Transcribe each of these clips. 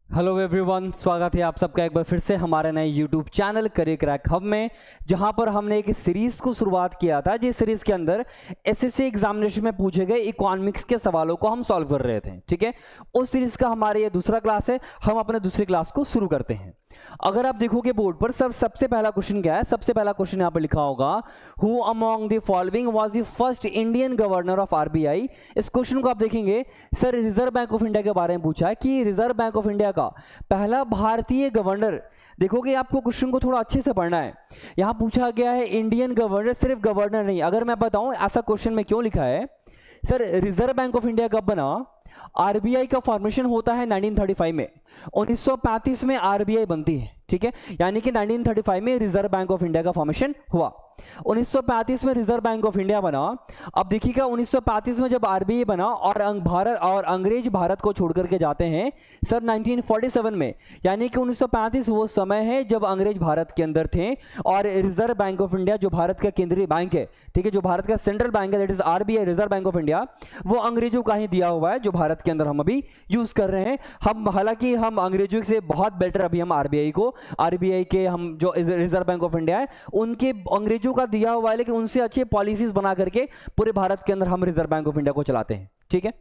Hello everyone, स्वागत है आप सबका एक बार फिर से हमारे नए YouTube channel career crack hub में, जहां पर हमने एक सीरीज को शुरुआत किया था। जिस सीरीज के अंदर एसएससी एग्जामिनेशन में पूछे गए इकोनॉमिक्स के सवालों को हम सॉल्व कर रहे थे। ठीक है, उस सीरीज का हमारा ये दूसरा क्लास है। हम अपने दूसरी क्लास को शुरू करते हैं। अगर आप देखोगे बोर्ड पर सबसे पहला क्वेश्चन क्या है, सबसे पहला क्वेश्चन यहाँ पर लिखा होगा, who among the following was the first Indian governor of RBI. इस क्वेश्चन को आप देखेंगे, sir Reserve Bank of India के बारे में पूछा है कि रिजर्व बैंक ऑफ इंडिया का पहला भारतीय गवर्नर। देखोगे आपको क्वेश्चन को थोड़ा अच्छे से पढ़ना है। यहां पूछा गया है इंडियन गवर्नर, सिर्फ गवर्नर नहीं। अगर मैं बताऊं ऐसा क्वेश्चन में क्यों लिखा है, sir Reserve Bank of India कब बना? आरबीआई का फॉर्मेशन होता है 1935 में। 1935 में आरबीआई बनती है। ठीक है, यानी कि 1935 में रिजर्व बैंक ऑफ इंडिया का फॉर्मेशन हुआ। 1935 में रिजर्व बैंक ऑफ इंडिया बना। अब देखिएगा 1935 में जब आरबीआई बना और भारत और अंग्रेज भारत को छोड़ करके जाते हैं सर 1947 में, यानी कि 1935 वो समय है जब अंग्रेज भारत के अंदर थे और रिजर्व बैंक ऑफ इंडिया जो भारत का केंद्रीय बैंक है, ठीक है, जो भारत का सेंट्रल बैंक है, that is RBI, reserve Bank of India, वो अंग्रेजों का ही दिया हुआ है जो भारत के अंदर हम अभी यूज कर रहे हैं। हम हालांकि हम अंग्रेजों से बहुत बेटर अभी हम आरबीआई के हम जो रिजर्व बैंक ऑफ इंडिया है उनके अंग्रेजों का दिया हुआ है, लेकिन उनसे अच्छे पॉलिसीज बना करके पूरे भारत के अंदर हम रिजर्व बैंक ऑफ इंडिया को चलाते हैं। ठीक है,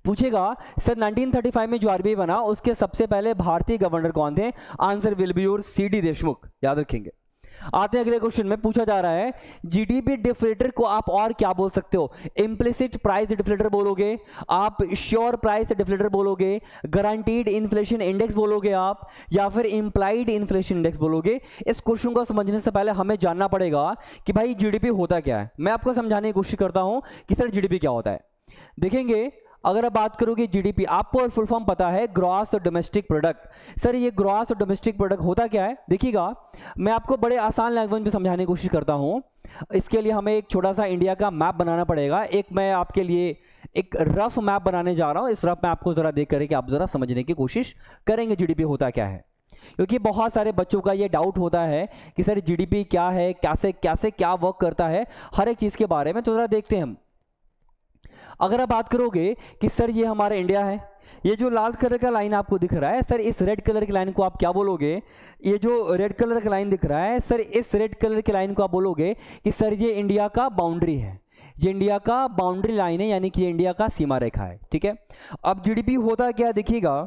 पूछेगा सर 1935 में जो आरबीआई बना उसके सबसे पहले भारतीय गवर्नर कौन थे? Answer will be your CD Deshmukh, याद रखेंगे। आते हैं अगले क्वेश्चन में। पूछा जा रहा है जीडीपी डिफ्लेटर को आप और क्या बोल सकते हो? इम्प्लिसिट प्राइस डिफ्लेटर बोलोगे आप, श्योर प्राइस डिफ्लेटर बोलोगे, गारंटीड इन्फ्लेशन इंडेक्स बोलोगे आप, या फिर इंप्लाइड इन्फ्लेशन इंडेक्स बोलोगे? इस क्वेश्चन को समझने से पहले हमें जानना पड़ेगा कि भाई जीडीपी होता क्या है। मैं आपको समझाने की कोशिश करता हूं कि सर जीडीपी क्या होता है। देखेंगे, अगर आप बात करोगे जीडीपी, आपको फुल फॉर्म पता है ग्रॉस डोमेस्टिक प्रोडक्ट। सर ये ग्रॉस डोमेस्टिक प्रोडक्ट होता क्या है? देखिएगा मैं आपको बड़े आसान लैंग्वेज में समझाने की कोशिश करता हूं। इसके लिए हमें एक छोटा सा इंडिया का मैप बनाना पड़ेगा। मैं आपके लिए एक रफ मैप बनाने जा रहा हूं। इस रफ में आपको जरा देख करके आप जरा समझने की कोशिश करेंगे जीडीपी होता क्या है, क्योंकि बहुत सारे बच्चों का ये डाउट होता है कि सर जीडीपी क्या है, कैसे कैसे क्या वर्क करता है, हर एक चीज के बारे में। तो जरा देखते हैं हम। अगर आप बात करोगे कि सर ये हमारा इंडिया है, ये जो लाल कलर का लाइन आपको दिख रहा है, सर इस रेड कलर की लाइन को आप क्या बोलोगे? ये जो रेड कलर का लाइन दिख रहा है, सर इस रेड कलर की लाइन को आप बोलोगे कि सर ये इंडिया का बाउंड्री है, ये इंडिया का बाउंड्री लाइन है, यानी कि ये इंडिया का सीमा रेखा है। ठीक है, अब जीडीपी होता क्या देखिएगा,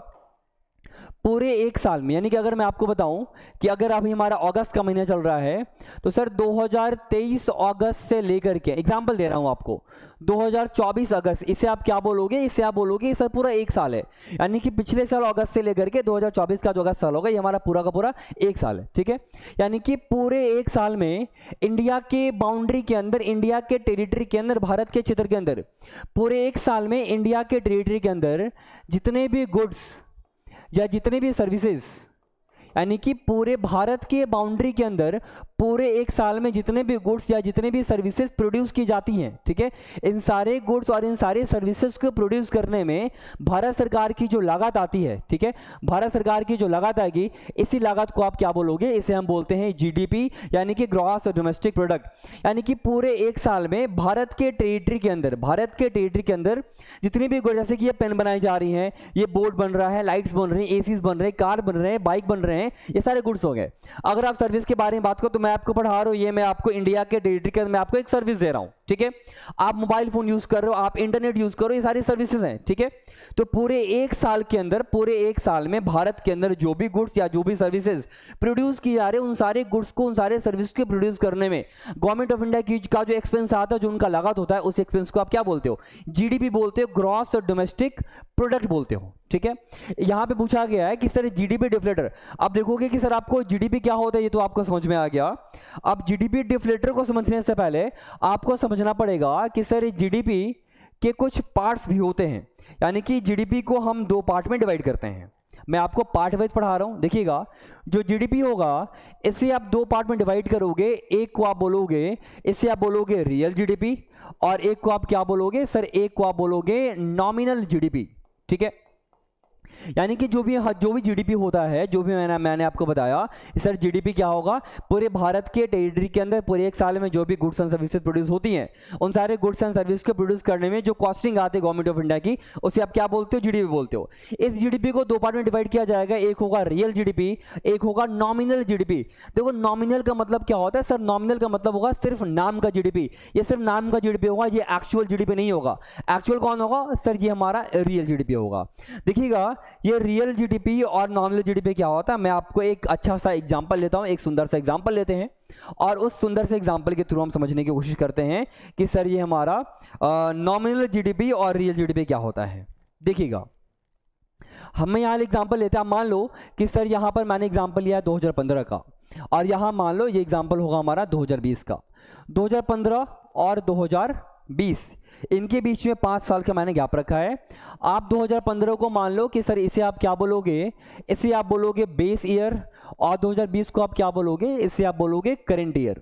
पूरे एक साल में, यानी कि अगर मैं आपको बताऊं कि अगर अभी हमारा अगस्त का महीना चल रहा है तो सर 2023 अगस्त से लेकर के, एग्जांपल दे रहा हूं आपको, 2024 अगस्त, इसे आप क्या बोलोगे? इसे आप बोलोगे सर पूरा एक साल है, यानी कि पिछले साल अगस्त से लेकर के 2024 का जो अगस्त साल होगा ये हमारा पूरा का पूरा एक साल है। ठीक है, यानी कि पूरे एक साल में इंडिया के बाउंड्री के अंदर, इंडिया के टेरिटरी के अंदर, भारत के क्षेत्र के अंदर, पूरे एक साल में इंडिया के टेरिटरी के अंदर जितने भी गुड्स या जितने भी सर्विसेज, यानी कि पूरे भारत के बाउंड्री के अंदर पूरे एक साल में जितने भी गुड्स या जितने भी सर्विसेज प्रोड्यूस की जाती हैं, ठीक है, इन सारे गुड्स और इन सारे सर्विसेज को प्रोड्यूस करने में भारत सरकार की जो लागत आती है, ठीक है, भारत सरकार की जो लागत आएगी, इसी लागत को आप क्या बोलोगे? इसे हम बोलते हैं जीडीपी, यानी कि ग्रॉस डोमेस्टिक प्रोडक्ट। यानी कि पूरे एक साल में भारत के टेरिटरी के अंदर, भारत के टेरिटरी के अंदर जितनी भी गुड्स, जैसे कि ये पेन बनाई जा रही हैं, ये बोर्ड बन रहा है, लाइट्स बन रही हैं, एसीज बन रहे हैं, कार बन रहे हैं, बाइक बन रहे हैं, ये सारे गुड्स हो गए। अगर आप सर्विस के बारे में बात करो तो मैं आपको पढ़ा रहा हूं, ये मैं आपको इंडिया के टेरिटरी के अंदर मैं आपको एक सर्विस दे रहा हूं। ठीक है, आप मोबाइल फोन यूज कर रहे हो, आप इंटरनेट यूज करो, ये सारी सर्विसेज हैं। ठीक है, तो पूरे एक साल के अंदर, पूरे एक साल में भारत के अंदर जो भी गुड्स या जो भी सर्विसेज प्रोड्यूस की जा रहे हैं, उन सारे गुड्स को, उन सारे सर्विस को प्रोड्यूस करने में गवर्नमेंट ऑफ इंडिया की का जो एक्सपेंस आता है, जो उनका लागत होता है, उस एक्सपेंस को आप क्या बोलते हो? जीडीपी बोलते हो, ग्रॉस डोमेस्टिक प्रोडक्ट बोलते हो। ठीक है, यहां पे पूछा गया है कि सर जीडीपी डिफ्लेटर, अब देखोगे कि सर आपको जीडीपी क्या होता है, ये तो आपको समझ में आ गया। अब जीडीपी डिफ्लेटर को समझने से पहले आपको समझना पड़ेगा कि सर जीडीपी के कुछ पार्ट्स भी होते हैं, यानी कि जीडीपी को हम दो पार्ट में डिवाइड करते हैं। मैं आपको पार्ट वाइज पढ़ा रहा हूं। देखिएगा, जो जीडीपी होगा इसे आप दो पार्ट में डिवाइड करोगे। एक को आप बोलोगे, इसे आप बोलोगे रियल जीडीपी, और एक को आप क्या बोलोगे? सर एक को आप बोलोगे नॉमिनल जीडीपी। ठीक है, यानी कि जो भी जीडीपी होता है, जो भी मैंने आपको बताया सर, जीडीपी क्या होगा, पूरे भारत के टेरिटरी के अंदर पूरे एक साल में जो भी गुड्स एंड सर्विसेज प्रोड्यूस होती हैं, उन सारे गुड्स एंड सर्विस को प्रोड्यूस करने में जो कॉस्टिंग आती है गवर्नमेंट ऑफ इंडिया की, उसे आप क्या बोलते हो, जीडीपी बोलते हो। इस जीडीपी को दो पार्ट में डिवाइड किया जाएगा, एक होगा रियल जीडीपी, एक होगा नॉमिनल जीडीपी। देखो नॉमिनल का मतलब क्या होता है सर, नॉमिनल का मतलब होगा सिर्फ नाम का जीडीपी, ये सिर्फ नाम का जीडीपी होगा, ये एक्चुअल जीडीपी नहीं होगा। एक्चुअल कौन होगा सर, ये हमारा रियल जीडीपी होगा। देखिएगा ये रियल जीडीपी और नॉमिनल जीडीपी क्या होता है, मैं आपको एक अच्छा सा एग्जांपल लेता हूं, एक सुंदर सा एग्जांपल लेते हैं और उस सुंदर से एग्जांपल के थ्रू हम समझने की कोशिश करते हैं कि सर ये हमारा नॉमिनल जीडीपी और रियल जीडीपी क्या होता है। देखिएगा हमें यहाँ एग्जांपल लेते हैं, मान लो कि सर यहाँ पर मैंने एग्जांपल लिया है 2015 का, और यहाँ मान लो ये एग्जांपल होगा हमारा 2020 का। 2015 और 2020 इनके बीच में 5 साल का मैंने गैप रखा है। आप 2015 को मान लो कि सर इसे आप क्या बोलोगे, इसे आप बोलोगे बेस ईयर, और 2020 को आप क्या बोलोगे, इसे आप बोलोगे करंट ईयर।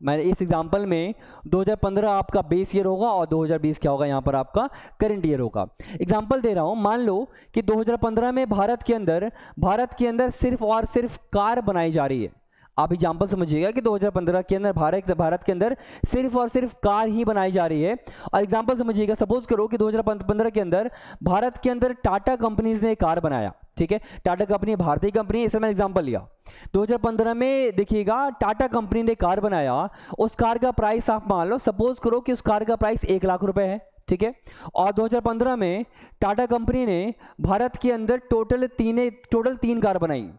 मैंने इस एग्जांपल में 2015 आपका बेस ईयर होगा और 2020 क्या होगा, यहाँ पर आपका करंट ईयर होगा। एग्जांपल दे रहा हूँ, मान लो कि 2015 में भारत के अंदर सिर्फ और सिर्फ कार बनाई जा रही है। आप एग्जांपल समझिएगा कि 2015 के अंदर भारत के अंदर सिर्फ और सिर्फ कार ही बनाई जा रही है। और एग्जांपल समझिएगा, सपोज करो कि 2015 के अंदर भारत के अंदर टाटा कंपनीज ने कार बनाया, ठीक है, टाटा कंपनी भारतीय कंपनी, इसे मैंने एग्जांपल लिया। 2015 में देखिएगा टाटा कंपनी ने कार बनाया, उस कार का प्राइस आप मान लो, सपोज करो कि उस कार का प्राइस 1 लाख रुपए है, ठीक है। और 2015 में टाटा कंपनी ने भारत के अंदर टोटल 3 कार बनाई।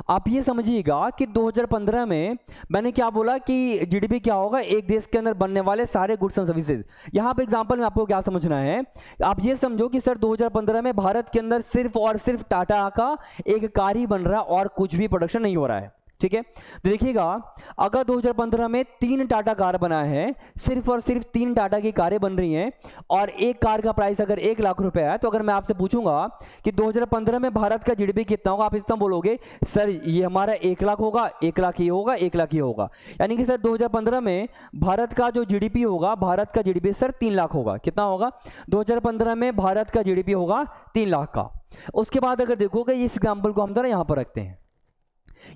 आप ये समझिएगा कि 2015 में मैंने क्या बोला कि जीडीपी क्या होगा, एक देश के अंदर बनने वाले सारे गुड्स एंड सर्विसेज। यहाँ पे एग्जांपल में आपको क्या समझना है, आप ये समझो कि सर 2015 में भारत के अंदर सिर्फ और सिर्फ टाटा का एक कार ही बन रहा है और कुछ भी प्रोडक्शन नहीं हो रहा है, ठीक है। तो देखिएगा अगर 2015 में 3 टाटा कार बना है, सिर्फ और सिर्फ 3 टाटा की कारें बन रही हैं, और एक कार का प्राइस अगर 1 लाख रुपए है, तो अगर मैं आपसे पूछूंगा कि 2015 में भारत का जीडीपी कितना होगा, आप इतना बोलोगे सर ये हमारा 1 लाख होगा, 1 लाख ही होगा, 1 लाख ही होगा। यानी कि सर 2015 में भारत का जो जीडीपी होगा, भारत का जीडीपी सर 3 लाख होगा। कितना होगा, 2015 में भारत का जीडीपी होगा 3 लाख का। उसके बाद अगर देखोगे इस एग्जाम्पल को हम जरा यहां पर रखते हैं,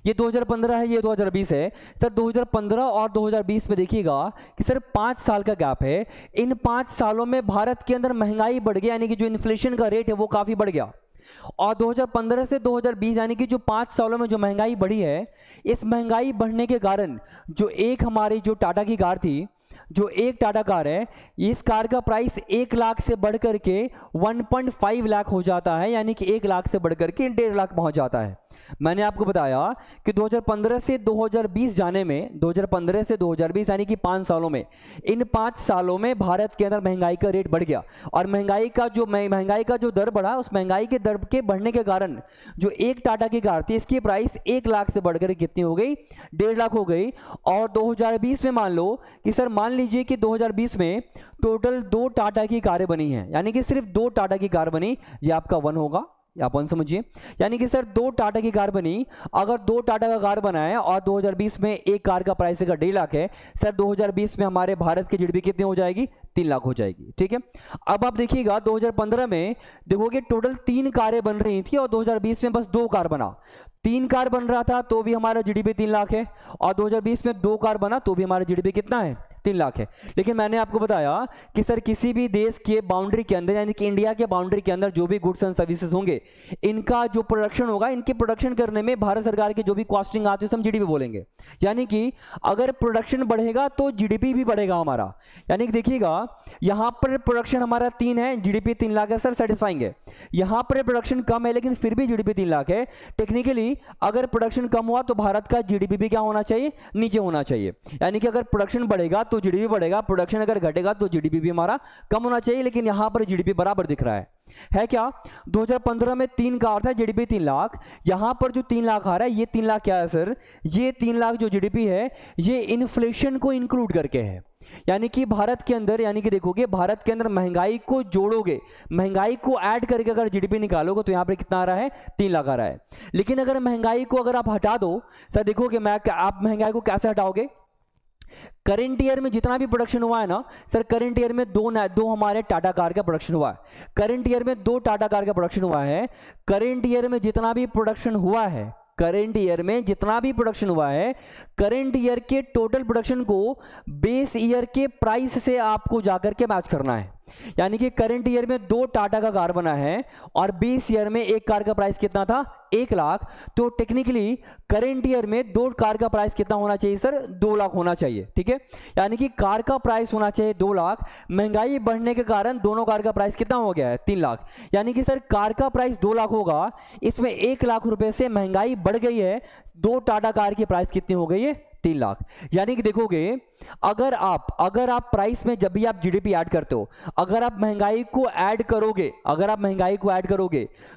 ये 2015 है, ये 2020 है। सर 2015 और 2020 में देखिएगा कि सर 5 साल का गैप है। इन 5 सालों में भारत के अंदर महंगाई बढ़ गई, यानी कि जो इन्फ्लेशन का रेट है वो काफी बढ़ गया। और 2015 से 2020 यानी कि जो 5 सालों में जो महंगाई बढ़ी है, इस महंगाई बढ़ने के कारण जो एक हमारी जो टाटा की कार थी, जो एक टाटा कार है, इस कार का प्राइस 1 लाख से बढ़कर के 1.5 लाख हो जाता है, यानी कि 1 लाख से बढ़कर के 1.5 लाख पहुंच जाता है। मैंने आपको बताया कि 2015 से 2020 जाने में, 2015 से 2020 यानी कि 5 सालों में, इन 5 सालों में भारत के अंदर महंगाई का रेट बढ़ गया, और महंगाई का जो दर बढ़ा, उस महंगाई के दर के बढ़ने के कारण जो एक टाटा की कार थी, इसकी प्राइस 1 लाख से बढ़कर कितनी हो गई, 1.5 लाख हो गई। और 2020 में मान लो कि सर मान लीजिए कि 2020 में टोटल 2 टाटा की कारें बनी हैं, यानी कि सिर्फ 2 टाटा की कार बनी, ये आपका 1 होगा, आप 1 समझिए। यानी कि सर 2 टाटा की कार बनी, अगर 2 टाटा का कार बना है और 2020 में एक कार का प्राइस अगर 1.5 लाख है, सर 2020 में हमारे भारत की जीडीपी कितनी हो जाएगी, 3 लाख हो जाएगी, ठीक है। अब आप देखिएगा 2015 में देखोगे टोटल 3 कारें बन रही थी और 2020 में बस 2 कार बना। 3 कार बन रहा था तो भी हमारा जीडीपी 3 लाख है, और 2020 में 2 कार बना तो भी हमारा जीडीपी कितना है, 3 लाख है। लेकिन मैंने आपको बताया कि सर किसी भी देश के बाउंड्री के अंदर, यानी कि इंडिया के बाउंड्री के अंदर जो भी गुड्स एंड सर्विसेज होंगे, इनका जो प्रोडक्शन होगा, इनके प्रोडक्शन करने में भारत सरकार की जो भी कॉस्टिंग आती है हम जीडीपी बोलेंगे। यानी कि अगर प्रोडक्शन बढ़ेगा तो जीडीपी भी बढ़ेगा हमारा। यानी कि देखिएगा यहां पर प्रोडक्शन हमारा 3 है, जीडीपी 3 लाख है, सर सेटिस्फाइंग है। यहां पर प्रोडक्शन कम है लेकिन फिर भी जीडीपी 3 लाख है। टेक्निकली अगर प्रोडक्शन कम हुआ तो भारत का जीडीपी भी क्या होना चाहिए, नीचे होना चाहिए। यानी कि अगर प्रोडक्शन बढ़ेगा तो जीडीपी बढ़ेगा, प्रोडक्शन अगर घटेगा तो जीडीपी भी हमारा कम होना चाहिए, लेकिन यहां पर जीडीपी बराबर दिख रहा है क्या। 2015 में 3 का अर्थ है जीडीपी 3 लाख, यहां पर जो 3 लाख आ रहा है, ये 3 लाख क्या है सर, ये 3 लाख जो जीडीपी है ये इन्फ्लेशन को इंक्लूड करके है। यानी कि भारत के अंदर, यानी कि देखोगे भारत के अंदर महंगाई को जोड़ोगे, महंगाई को ऐड करके अगर जीडीपी निकालोगे तो यहां पर कितना आ रहा है, 3 लाख आ रहा है। लेकिन अगर महंगाई को अगर आप हटा दो, सर देखोगे आप महंगाई को कैसे हटाओगे, करंट ईयर में जितना भी प्रोडक्शन हुआ है ना सर, करंट ईयर में दो हमारे टाटा कार का प्रोडक्शन हुआ है। करंट ईयर में 2 टाटा कार का प्रोडक्शन हुआ है। करंट ईयर में जितना भी प्रोडक्शन हुआ है, करंट ईयर में जितना भी प्रोडक्शन हुआ है, करंट ईयर के टोटल प्रोडक्शन को बेस ईयर के प्राइस से आपको जाकर के मैच करना है। यानी कि करंट ईयर में 2 टाटा का कार बना है और बेस ईयर में एक कार का प्राइस कितना था, 1 लाख। तो टेक्निकली करंट ईयर में 2 कार का प्राइस कितना होना चाहिए सर, 2 लाख होना चाहिए। ठीक है, यानी कि कार का प्राइस होना चाहिए 2 लाख। महंगाई बढ़ने के कारण दोनों कार का प्राइस कितना हो गया है, 3 लाख। यानी कि सर कार का प्राइस 2 लाख होगा, इसमें 1 लाख रुपए से महंगाई बढ़ गई है, 2 टाटा कार की प्राइस कितनी हो गई है, 3 लाख। यानी कि देखोगे अगर आप प्राइस में जब भी आप जीडीपी ऐड करते हो, अगर आप महंगाई को ऐड करोगे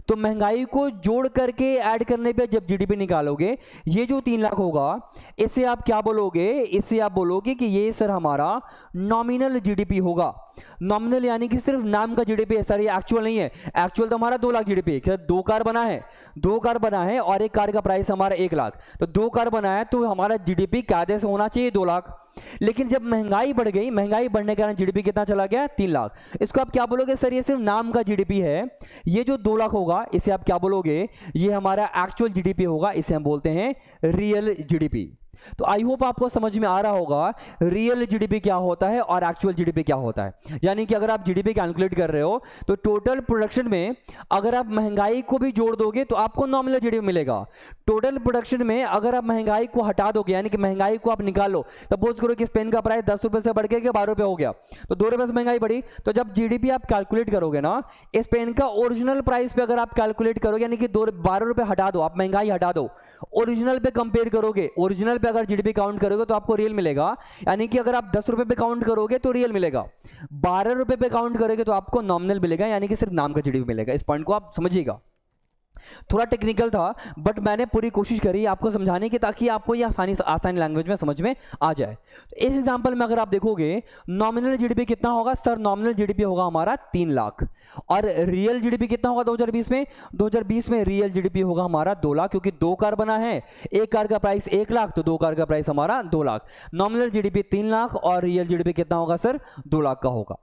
तो महंगाई को जोड़ करके ऐड करने पे जब जीडीपी निकालोगे, ये जो 3 लाख होगा इसे आप क्या बोलोगे, इसे आप बोलोगे कि ये सर हमारा नॉमिनल जीडीपी होगा। नॉमिनल यानी कि सिर्फ नाम का जीडीपी है सर, ये एक्चुअल नहीं है। एक्चुअल तो हमारा 2 लाख जीडीपी है। 2 कार बना है और एक कार का प्राइस हमारा 1 लाख, तो 2 कार बना है तो हमारा जीडीपी कायदे से होना चाहिए 2 लाख। लेकिन जब महंगाई बढ़ गई, महंगाई बढ़ने के कारण जीडीपी कितना चला गया, 3 लाख। इसको आप क्या बोलोगे सर, ये सिर्फ नाम का जीडीपी है। ये जो 2 लाख होगा इसे आप क्या बोलोगे, ये हमारा एक्चुअल जीडीपी होगा, इसे हम बोलते हैं रियल जीडीपी। तो आई होप आपको समझ में आ रहा होगा रियल जीडीपी क्या होता है और एक्चुअल जीडीपी क्या होता है। यानी कि अगर आप जीडीपी कैलकुलेट कर रहे हो तो टोटल प्रोडक्शन में अगर आप महंगाई को भी जोड़ दोगे तो आपको नॉमिनल जीडीपी मिलेगा। टोटल प्रोडक्शन में अगर आप महंगाई को हटा दोगे, यानी कि महंगाई को आप निकालो, सपोज करो कि इस पेन का प्राइस 10 रुपए से बढ़ के 12 रुपए हो गया, तो 2 रुपए से महंगाई बढ़ी, तो जब जीडीपी आप कैलकुलेट करोगे ना, इस पेन का ओरिजिनल प्राइस पे अगर आप कैलकुलेट करोगे, यानी कि 12 रुपए हटा दो, आप महंगाई हटा दो, ओरिजिनल पे कंपेयर करोगे, ओरिजिनल पे अगर जीडीपी काउंट करोगे तो आपको रियल मिलेगा। यानी कि अगर आप 10 रुपए पे काउंट करोगे तो रियल मिलेगा, 12 रुपए पे काउंट करोगे तो आपको नॉमिनल मिलेगा, यानी कि सिर्फ नाम का जीडीपी मिलेगा। इस पॉइंट को आप समझिएगा। थोड़ा टेक्निकल था बट मैंने पूरी कोशिश करी आपको समझाने की, ताकि आपको ये आसानी लैंग्वेज में समझ में आ जाए। तो इस एग्जांपल में अगर आप देखोगे नॉमिनल जीडीपी कितना होगा सर, नॉमिनल जीडीपी होगा हमारा 3 लाख। और रियल जीडीपी कितना होगा 2020 में, 2020 में रियल जीडीपी होगा हमारा 2 लाख, क्योंकि 2 कार बना है, एक कार का प्राइस 1 लाख, तो 2 कार का प्राइस हमारा 2 लाख। नॉमिनल जीडीपी 3 लाख और रियल जीडीपी कितना होगा सर, 2 लाख का होगा।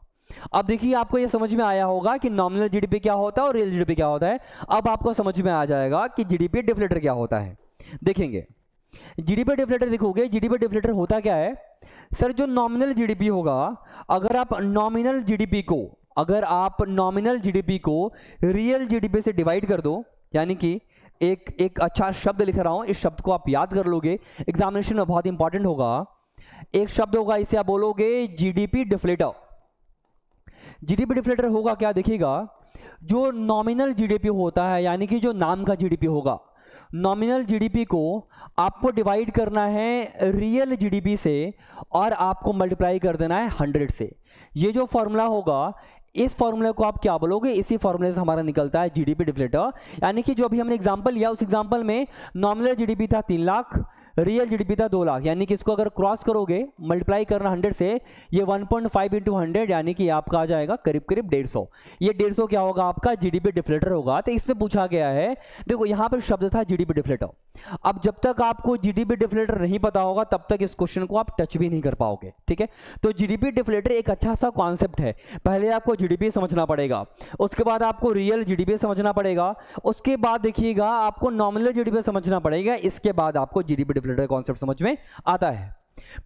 अब देखिए आपको ये समझ में आया होगा कि नॉमिनल जीडीपी क्या होता है और रियल जीडीपी क्या होता है। अब आपको समझ में आ जाएगा कि जीडीपी डिफ्लेटर क्या होता है। देखेंगे जीडीपी डिफ्लेटर, देखोगे जीडीपी डिफ्लेटर होता क्या है सर, जो नॉमिनल जीडीपी होगा, अगर आप नॉमिनल जीडीपी को रियल जीडीपी से डिवाइड कर दो, यानी कि एक अच्छा शब्द लिख रहा हूं, इस शब्द को आप याद कर लोगे, एग्जामिनेशन में बहुत इंपॉर्टेंट होगा। एक शब्द होगा, इसे आप बोलोगे जीडीपी डिफ्लेटर। जीडीपी डिफ्लेटर होगा क्या, देखिएगा जो नॉमिनल जीडीपी होता है, यानी कि जो नाम का जीडीपी होगा, नॉमिनल जीडीपी को आपको डिवाइड करना है रियल जीडीपी से और आपको मल्टीप्लाई कर देना है 100 से। ये जो फॉर्मूला होगा, इस फॉर्मूले को आप क्या बोलोगे, इसी फॉर्मूले से हमारा निकलता है जीडीपी डिफ्लेटर। यानी कि जो अभी हमने एग्जांपल लिया, उस एग्जांपल में नॉमिनल जीडीपी था 3 लाख, रियल जीडीपी था 2 लाख। यानी कि इसको अगर क्रॉस करोगे, मल्टीप्लाई करना 100 से, ये 1.5 इंटू 100 यानी कि आपका आ जाएगा करीब करीब 150। ये 150 क्या होगा आपका, जीडीपी डिफ्लेटर होगा। तो इसमें पूछा गया है, देखो यहाँ पर शब्द था जीडीपी डिफ्लेटर। अब जब तक आपको जीडीपी डिफ्लेटर नहीं पता होगा तब तक इस क्वेश्चन को आप टच भी नहीं कर पाओगे। ठीक है, तो जीडीपी डिफ्लेटर एक अच्छा सा कॉन्सेप्ट है। पहले आपको जीडीपी समझना पड़ेगा, उसके बाद आपको रियल जीडीपी समझना पड़ेगा, उसके बाद देखिएगा आपको नॉमिनल जीडीपी समझना पड़ेगा, इसके बाद आपको जीडीपी डिफ्लेटर कॉन्सेप्ट समझ में आता है।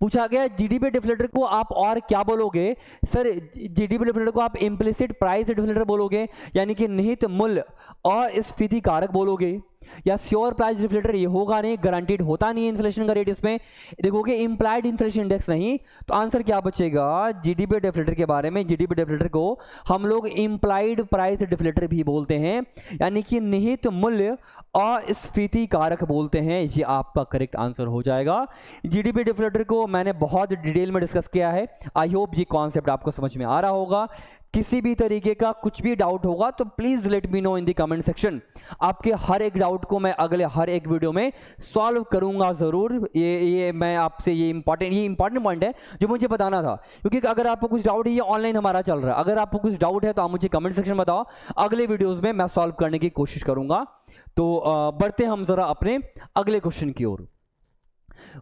पूछा गया जीडीपी डिफ्लेटर को आप और क्या बोलोगे सर, जीडीपी डिफ्लेटर को आप इंप्लिसिट प्राइस डिफ्लेटर बोलोगे, यानी कि निहित मूल्य और स्फीति कारक बोलोगे, या श्योर प्राइस डिफ्लेटर, ये होगा नहीं, गारंटीड होता नहीं है इन्फ्लेशन का रेट इसमें। देखोगे इंप्लाइड इन्फ्लेशन इंडेक्स नहीं, तो आंसर क्या बचेगा जीडीपी डिफ्लेटर के बारे में। जीडीपी डिफ्लेटर को हम लोग इंप्लाइड प्राइस डिफ्लेटर भी बोलते हैं, यानी कि निहित मूल्य और स्फीति कारक बोलते हैं। ये आपका करेक्ट आंसर हो जाएगा। जीडीपी डिफ्लेटर को मैंने बहुत डिटेल में डिस्कस किया है। आई होप ये कॉन्सेप्ट आपको समझ में आ रहा होगा। किसी भी तरीके का कुछ भी डाउट होगा तो please let me know in the comment section. आपके हर एक डाउट को मैं अगले हर एक वीडियो में सॉल्व करूंगा जरूर। ये मैं आपसे ये इंपॉर्टेंट पॉइंट है जो मुझे बताना था, क्योंकि अगर आपको कुछ डाउट है, ये ऑनलाइन हमारा चल रहा है, अगर आपको कुछ डाउट है तो आप मुझे कमेंट सेक्शन में बताओ, अगले वीडियोज में मैं सॉल्व करने की कोशिश करूंगा। तो बढ़ते हम जरा अपने अगले क्वेश्चन की ओर।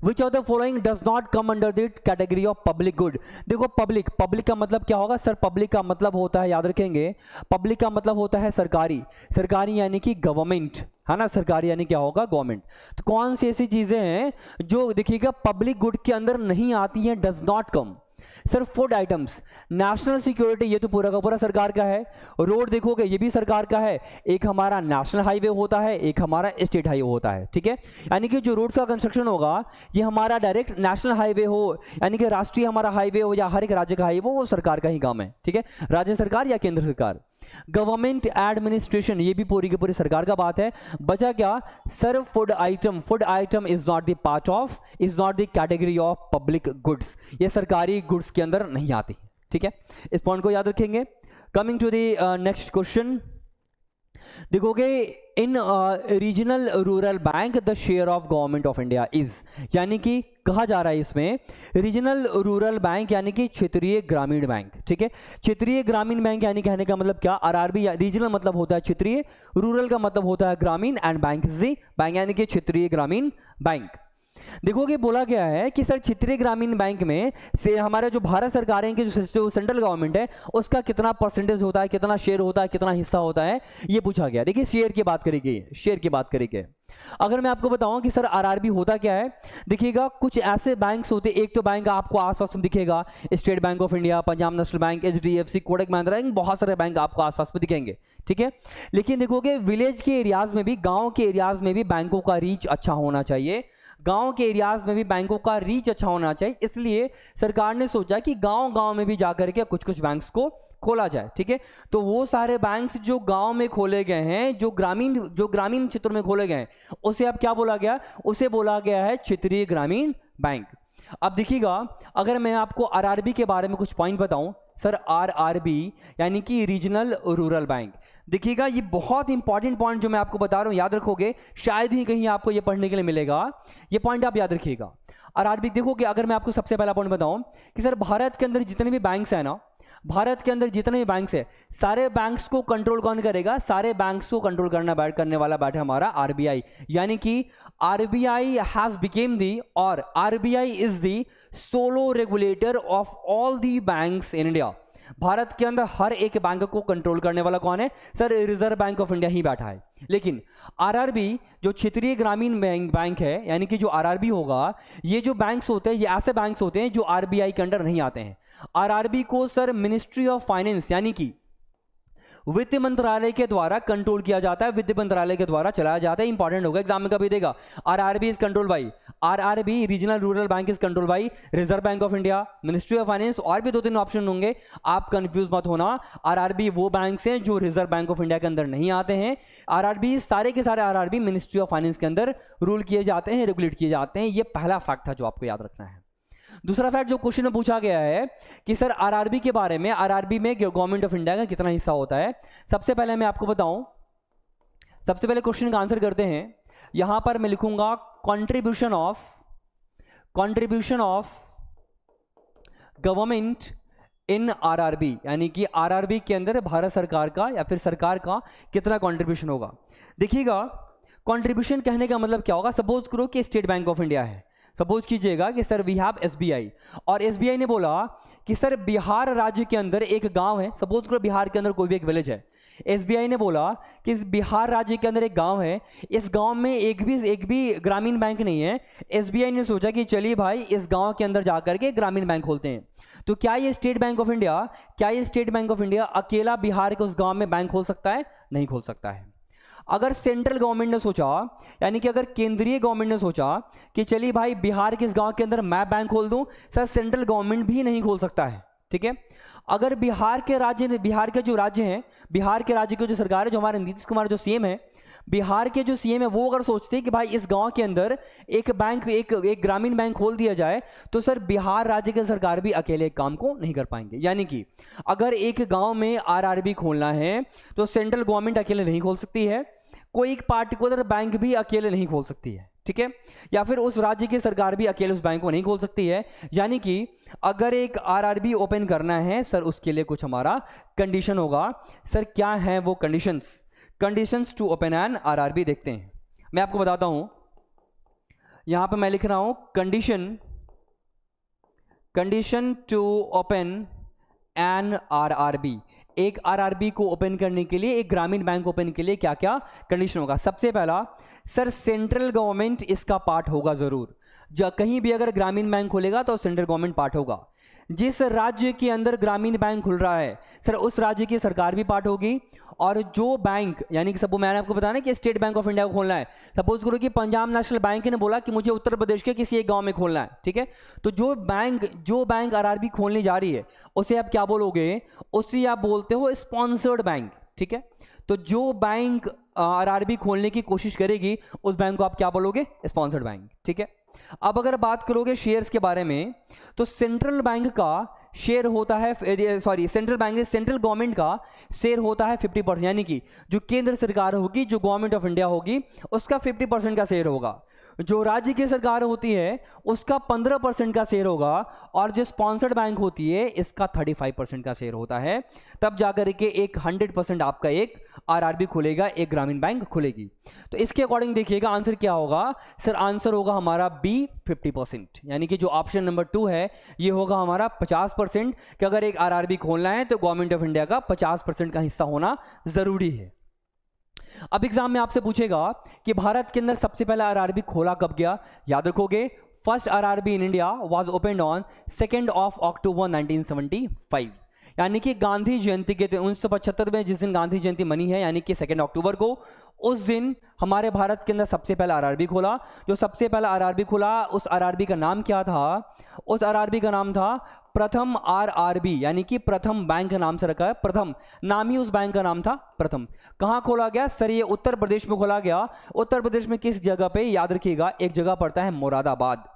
Which of the following does not come under the category of public good. देखो पब्लिक, पब्लिक का मतलब क्या होगा सर? पब्लिक का मतलब होता है, याद रखेंगे, पब्लिक का मतलब होता है सरकारी, सरकारी यानी कि गवर्नमेंट, है ना, सरकारी यानी क्या होगा? गवर्नमेंट। तो कौन सी ऐसी चीजें हैं जो देखिएगा पब्लिक गुड के अंदर नहीं आती हैं? Does not come. Sir food items, national security, ये तो पूरा का पूरा सरकार का है। रोड देखोगे ये भी सरकार का है, एक हमारा नेशनल हाईवे होता है, एक हमारा स्टेट हाईवे होता है, ठीक है। यानी कि जो रोड का कंस्ट्रक्शन होगा ये हमारा डायरेक्ट नेशनल हाईवे हो, यानी कि राष्ट्रीय हमारा हाईवे हो या हर एक राज्य का हाईवे हो, वो सरकार का ही काम है, ठीक है, राज्य सरकार या केंद्र सरकार। गवर्नमेंट एडमिनिस्ट्रेशन, ये भी पूरी की पूरी सरकार का बात है। बचा क्या sir? Food item, food item is not the part of, is not the category of public goods, ये सरकारी गुड्स के अंदर नहीं आती, ठीक है, इस पॉइंट को याद रखेंगे। Coming to the next question, देखोगे in regional rural bank the share of government of India is, यानी कि कहा जा रहा है इसमें रीजनल रूरल बैंक यानी कि क्षेत्रीय ग्रामीण बैंक, ठीक है। क्षेत्रीय ग्रामीण बैंक यानी कहने का मतलब क्या? आरआरबी, रीजनल मतलब होता है क्षेत्रीय, रूरल का मतलब होता है ग्रामीण, and bank is the bank यानी कि क्षेत्रीय ग्रामीण बैंक। देखोगे बोला गया है कि सर क्षेत्रीय ग्रामीण बैंक में से हमारे जो भारत सरकार है कि जो सेंट्रल गवर्नमेंट है उसका कितना परसेंटेज होता है, कितना शेयर होता है, कितना हिस्सा होता है, ये पूछा गया। देखिए शेयर की बात करेगी, शेयर की बात करेंगे। अगर मैं आपको बताऊं कि सर आरआरबी होता क्या है, देखिएगा कुछ ऐसे बैंक्स होते, एक तो बैंक आपको आसपास में दिखेगा, state bank of India, Punjab national bank, HDFC, Kotak Mahindra, बहुत सारे बैंक आपको आसपास में दिखेंगे, ठीक है। लेकिन देखोगे विलेज के एरियाज में भी, गांव के एरियाज में भी बैंकों का रीच अच्छा होना चाहिए, गांव के एरियाज में भी बैंकों का रीच अच्छा होना चाहिए, इसलिए सरकार ने सोचा कि गांव-गांव में भी जाकर के कुछ-कुछ बैंक्स को खोला जाए, ठीक है। तो वो सारे बैंक्स जो गांव में खोले गए हैं, जो ग्रामीण क्षेत्रों में खोले गए हैं, उसे अब क्या बोला गया? उसे बोला गया है क्षेत्रीय ग्रामीण बैंक। अब देखिएगा, अगर मैं आपको आरआरबी के बारे में कुछ पॉइंट बताऊं, सर आरआरबी यानी कि रीजनल रूरल बैंक, देखिएगा ये बहुत इंपॉर्टेंट पॉइंट जो मैं आपको बता रहा हूं, याद रखोगे, शायद ही कहीं आपको ये पढ़ने के लिए मिलेगा, ये पॉइंट आप याद रखिएगा। आरआरबी देखोगे, अगर मैं आपको सबसे पहला पॉइंट बताऊं कि सर भारत के अंदर जितने भी बैंक्स हैं ना, भारत के अंदर जितने भी बैंक्स है, सारे बैंक्स को कंट्रोल कौन करेगा? सारे बैंक्स को कंट्रोल करने वाला बैठा हमारा आरबीआई, यानी कि आरबीआई हैज बिकेम दी, और RBI is the solo regulator of all the banks in India. Bharat के अंदर हर एक बैंक को कंट्रोल करने वाला कौन है? Sir Reserve Bank of India ही बैठा है। लेकिन आरआरबी जो क्षेत्रीय ग्रामीण बैंक है, यानी कि जो आरआरबी होगा, ये जो बैंक्स होते हैं, ये ऐसे बैंक्स होते हैं जो आरबीआई के अंडर नहीं आते हैं। आरआरबी को सर मिनिस्ट्री ऑफ फाइनेंस यानी कि वित्त मंत्रालय के द्वारा कंट्रोल किया जाता है, वित्त मंत्रालय के द्वारा चलाया जाता है। इंपॉर्टेंट होगा, एग्जाम में कभी देगा। RRB is control by, RRB regional rural bank is control by reserve Bank of India, ministry of finance, और भी 2-3 ऑप्शन होंगे, आप कंफ्यूज मत होना। आरआरबी वो बैंक्स हैं जो रिजर्व बैंक ऑफ इंडिया के अंदर नहीं आते हैं। आरआरबी सारे के सारे आरआरबी मिनिस्ट्री ऑफ फाइनेंस के अंदर रूल किए जाते हैं, रेगुलेट किए जाते हैं। ये पहला फैक्ट था जो आपको याद रखना है। दूसरा फैक्ट जो क्वेश्चन में पूछा गया है कि सर आरआरबी के बारे में, आरआरबी में गवर्नमेंट ऑफ इंडिया का कितना हिस्सा होता है। सबसे पहले मैं आपको बताऊं, सबसे पहले क्वेश्चन का आंसर करते हैं। यहां पर मैं लिखूंगा contribution of government in RRB, यानी कि आरआरबी के अंदर भारत सरकार का या फिर सरकार का कितना कंट्रीब्यूशन होगा। देखिएगा कंट्रीब्यूशन कहने का मतलब क्या होगा। सपोज करो कि स्टेट बैंक ऑफ इंडिया है, सपोज कीजिएगा कि सर वी हैव एसबीआई, और एसबीआई ने बोला कि सर बिहार राज्य के अंदर एक गांव है, सपोज करो बिहार के अंदर कोई भी एक विलेज है, एसबीआई ने बोला कि इस बिहार राज्य के अंदर एक गांव है, इस गांव में एक भी ग्रामीण बैंक नहीं है। एसबीआई ने सोचा कि चलिए भाई इस गांव के अंदर जाकर के ग्रामीण बैंक खोलते हैं। तो क्या ये स्टेट बैंक ऑफ इंडिया अकेला बिहार के उस गांव में बैंक खोल सकता है? नहीं खोल सकता है। अगर सेंट्रल गवर्नमेंट ने सोचा, यानी कि अगर केंद्रीय गवर्नमेंट ने सोचा कि चलिए भाई बिहार के इस गांव के अंदर मैं बैंक खोल दूं, सर सेंट्रल गवर्नमेंट भी नहीं खोल सकता है, ठीक है। अगर बिहार के जो राज्य हैं, बिहार के राज्य की जो सरकार है, जो हमारे नीतीश कुमार जो सीएम है, बिहार के जो सीएम है, वो अगर सोचते हैं कि भाई इस गांव के अंदर एक ग्रामीण बैंक खोल दिया जाए, तो सर बिहार राज्य की सरकार भी अकेले काम को नहीं कर पाएंगे। यानी कि अगर एक गांव में आरआरबी खोलना है तो सेंट्रल गवर्नमेंट अकेले नहीं खोल सकती है, कोई एक पार्टिकुलर बैंक भी अकेले नहीं खोल सकती है, ठीक है, या फिर उस राज्य की सरकार भी अकेले उस बैंक को नहीं खोल सकती है। यानी कि अगर एक आरआरबी ओपन करना है सर, उसके लिए कुछ हमारा कंडीशन होगा। सर क्या है वो conditions to open an RRB, देखते हैं। मैं आपको बताता हूं, यहां पे मैं लिख रहा हूं condition to open an RRB. एक आरआरबी को ओपन करने के लिए, एक ग्रामीण बैंक ओपन के लिए क्या क्या कंडीशन होगा? सबसे पहला सर, सेंट्रल गवर्नमेंट इसका पार्ट होगा जरूर। कहीं भी अगर ग्रामीण बैंक खोलेगा तो सेंट्रल गवर्नमेंट पार्ट होगा। जिस राज्य के अंदर ग्रामीण बैंक खुल रहा है सर, उस राज्य की सरकार भी पार्ट होगी। और जो बैंक, यानी कि सब मैंने आपको बताया ना कि स्टेट बैंक ऑफ इंडिया को खोलना है, सपोज करो कि पंजाब नेशनल बैंक ने बोला कि मुझे उत्तर प्रदेश के किसी एक गांव में खोलना है, ठीक है, तो जो बैंक आरआरबी खोलने जा रही है उसे आप क्या बोलोगे? उसे आप बोलते हो स्पॉन्सर्ड बैंक, ठीक है। तो जो बैंक आरआरबी खोलने की कोशिश करेगी उस बैंक को आप क्या बोलोगे? स्पॉन्सर्ड बैंक, ठीक है। अब अगर बात करोगे शेयर्स के बारे में, तो सेंट्रल बैंक का शेयर होता है, सेंट्रल गवर्नमेंट का शेयर होता है 50%, यानी कि जो केंद्र सरकार होगी, जो गवर्नमेंट ऑफ इंडिया होगी, उसका 50% का शेयर होगा। जो राज्य की सरकार होती है उसका 15% का शेयर होगा, और जो स्पॉन्सर्ड बैंक होती है इसका 35% का शेयर होता है। तब जाकर के एक 100% आपका एक आरआरबी खुलेगा, एक ग्रामीण बैंक खुलेगी। तो इसके अकॉर्डिंग देखिएगा आंसर क्या होगा सर? आंसर होगा हमारा बी 50%, यानी कि जो ऑप्शन नंबर 2 है ये होगा हमारा 50%, कि अगर एक आरआरबी खोलना है तो गवर्नमेंट ऑफ इंडिया का 50% का हिस्सा होना जरूरी है। अब एग्जाम में आपसे पूछेगा कि भारत के अंदर सबसे पहला आरआरबी खोला कब गया? याद रखोगे, first RRB in India was opened on 2 अक्टूबर 1975, यानी कि गांधी जयंती के 1975 में जिस दिन गांधी जयंती मनी है, यानी कि 2 अक्टूबर को, उस दिन हमारे भारत के अंदर सबसे पहला आरआरबी खोला। जो सबसे पहला आरआरबी खुला, उस आरआरबी का नाम क्या था? उस आरआरबी का नाम था प्रथम आरआरबी, यानी कि प्रथम बैंक का नाम से रखा है, प्रथम नाम ही उस बैंक का नाम था प्रथम। कहां खोला गया सर? ये उत्तर प्रदेश में खोला गया। उत्तर प्रदेश में किस जगह पे? याद रखिएगा, एक जगह पड़ता है मुरादाबाद।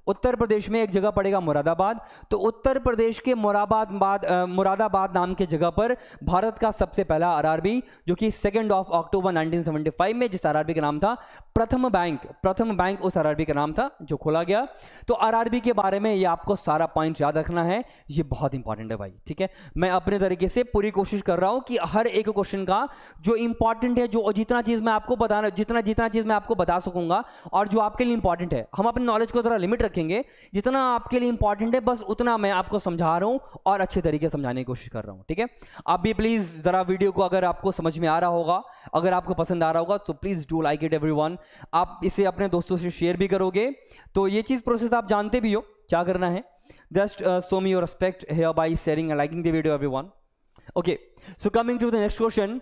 उत्तर प्रदेश में एक जगह पड़ेगा मुरादाबाद। तो उत्तर प्रदेश के मुरादाबाद नाम के जगह पर भारत का सबसे पहला आरआरबी, जो कि 2 अक्टूबर 1975 में, जिस आरआरबी का नाम था प्रथम बैंक, उस आरआरबी का नाम था जो खोला गया। तो आरआरबी के बारे में ये आपको सारा पॉइंट याद रखना है, ये बहुत इंपॉर्टेंट है भाई, ठीक है। मैं अपने तरीके से पूरी कोशिश कर रहा हूं कि हर एक क्वेश्चन का जो इंपॉर्टेंट है, जो जितना चीज मैं आपको बताना, जितना चीज मैं आपको बता सकूंगा और जो आपके लिए इंपॉर्टेंट है, हम अपनी नॉलेज को जरा लिमिट रखेंगे। जितना आपके लिए इंपॉर्टेंट है बस उतना मैं आपको समझा रहा हूं और अच्छे तरीके से समझाने की कोशिश कर रहा हूं, ठीक है। आप भी प्लीज जरा वीडियो को, अगर आपको समझ में आ रहा होगा, अगर आपको पसंद आ रहा होगा, तो please do like it everyone. आप इसे अपने दोस्तों से शेयर भी करोगे तो ये चीज प्रोसेस आप जानते भी हो क्या करना है। Just show me your respect here by sharing and liking the video everyone. Okay, so coming to the next question,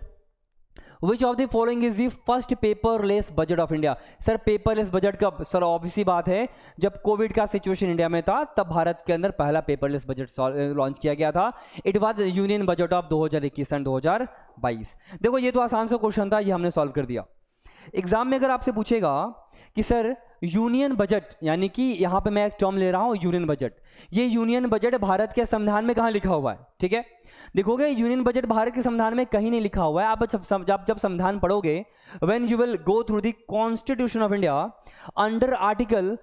Which of the following is the first paperless budget of India? Sir paperless budget कब? Sir obviously बात है, जब Covid का situation India में था तब भारत के अंदर पहला पेपरलेस बजट लॉन्च किया गया था। It was union budget of 2021 and 2022। देखो ये तो आसान सा क्वेश्चन था, ये हमने सॉल्व कर दिया। एग्जाम में अगर आपसे पूछेगा कि सर यूनियन बजट, यानी कि यहां पे मैं एक टर्म ले रहा हूं यूनियन बजट, ये यूनियन बजट भारत के संविधान में कहां लिखा हुआ है? ठीक है, देखोगे यूनियन बजट भारत के संविधान में कहीं नहीं लिखा हुआ है। आप जब संविधान पढ़ोगे, when you will go through the constitution of India, under article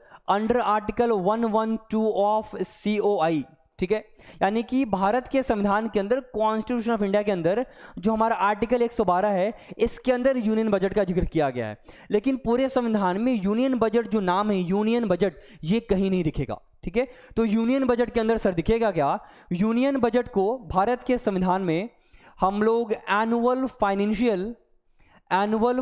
112 of COI, ठीक है, यानी कि भारत के संविधान के अंदर, कॉन्स्टिट्यूशन ऑफ इंडिया के अंदर जो हमारा आर्टिकल 112 है, इसके अंदर यूनियन बजट का जिक्र किया गया है। लेकिन पूरे संविधान में यूनियन बजट जो नाम है, यूनियन बजट, ये कहीं नहीं दिखेगा, ठीक है। तो यूनियन बजट के अंदर सर दिखेगा क्या? यूनियन बजट को भारत के संविधान में हम लोग एनुअल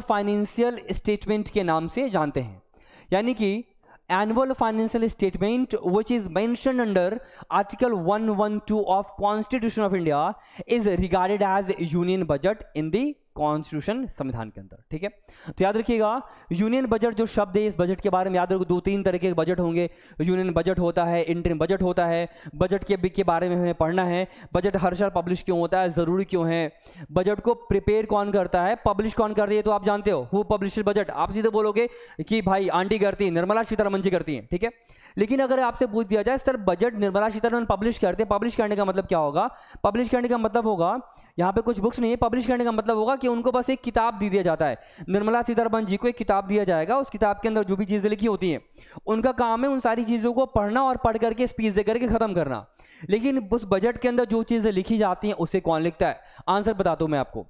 फाइनेंशियल स्टेटमेंट के नाम से जानते हैं, यानी कि annual financial statement which is mentioned under article 112 of Constitution of India is regarded as union budget in the constitution, संविधान के अंदर, ठीक है। तो याद रखिएगा यूनियन बजट जो शब्द है, इस बजट के बारे में याद रखो, 2-3 तरह के बजट होंगे। यूनियन बजट होता है, इंटरिम बजट होता है। बजट के बारे में हमें पढ़ना है, बजट हर साल पब्लिश क्यों होता है, जरूरी क्यों है, बजट को प्रिपेयर कौन करता है, पब्लिश कौन कर रही है, तो आप जानते हो हु पब्लिशेस बजट। आप सीधे बोलोगे कि भाई आंटी करती है, निर्मला सीतारमण जी करती है, ठीक है। लेकिन अगर आपसे पूछ दिया जाए sir budget Nirmala Sitharaman publish करते हैं, पब्लिश करने का मतलब क्या होगा? पब्लिश करने का मतलब होगा, यहाँ पे कुछ बुक्स नहीं है, पब्लिश करने का मतलब होगा कि उनको बस एक किताब दे दिया जाता है। निर्मला सीतारमण जी को एक किताब दिया जाएगा, उस किताब के अंदर जो भी चीजें लिखी होती हैं, उनका काम है उन सारी चीजों को पढ़ना और पढ़ करके स्पीच दे करके खत्म करना। लेकिन उस बजट के अंदर जो चीजें लिखी जाती हैं उसे कौन लिखता है? आंसर बताता हूं मैं आपको।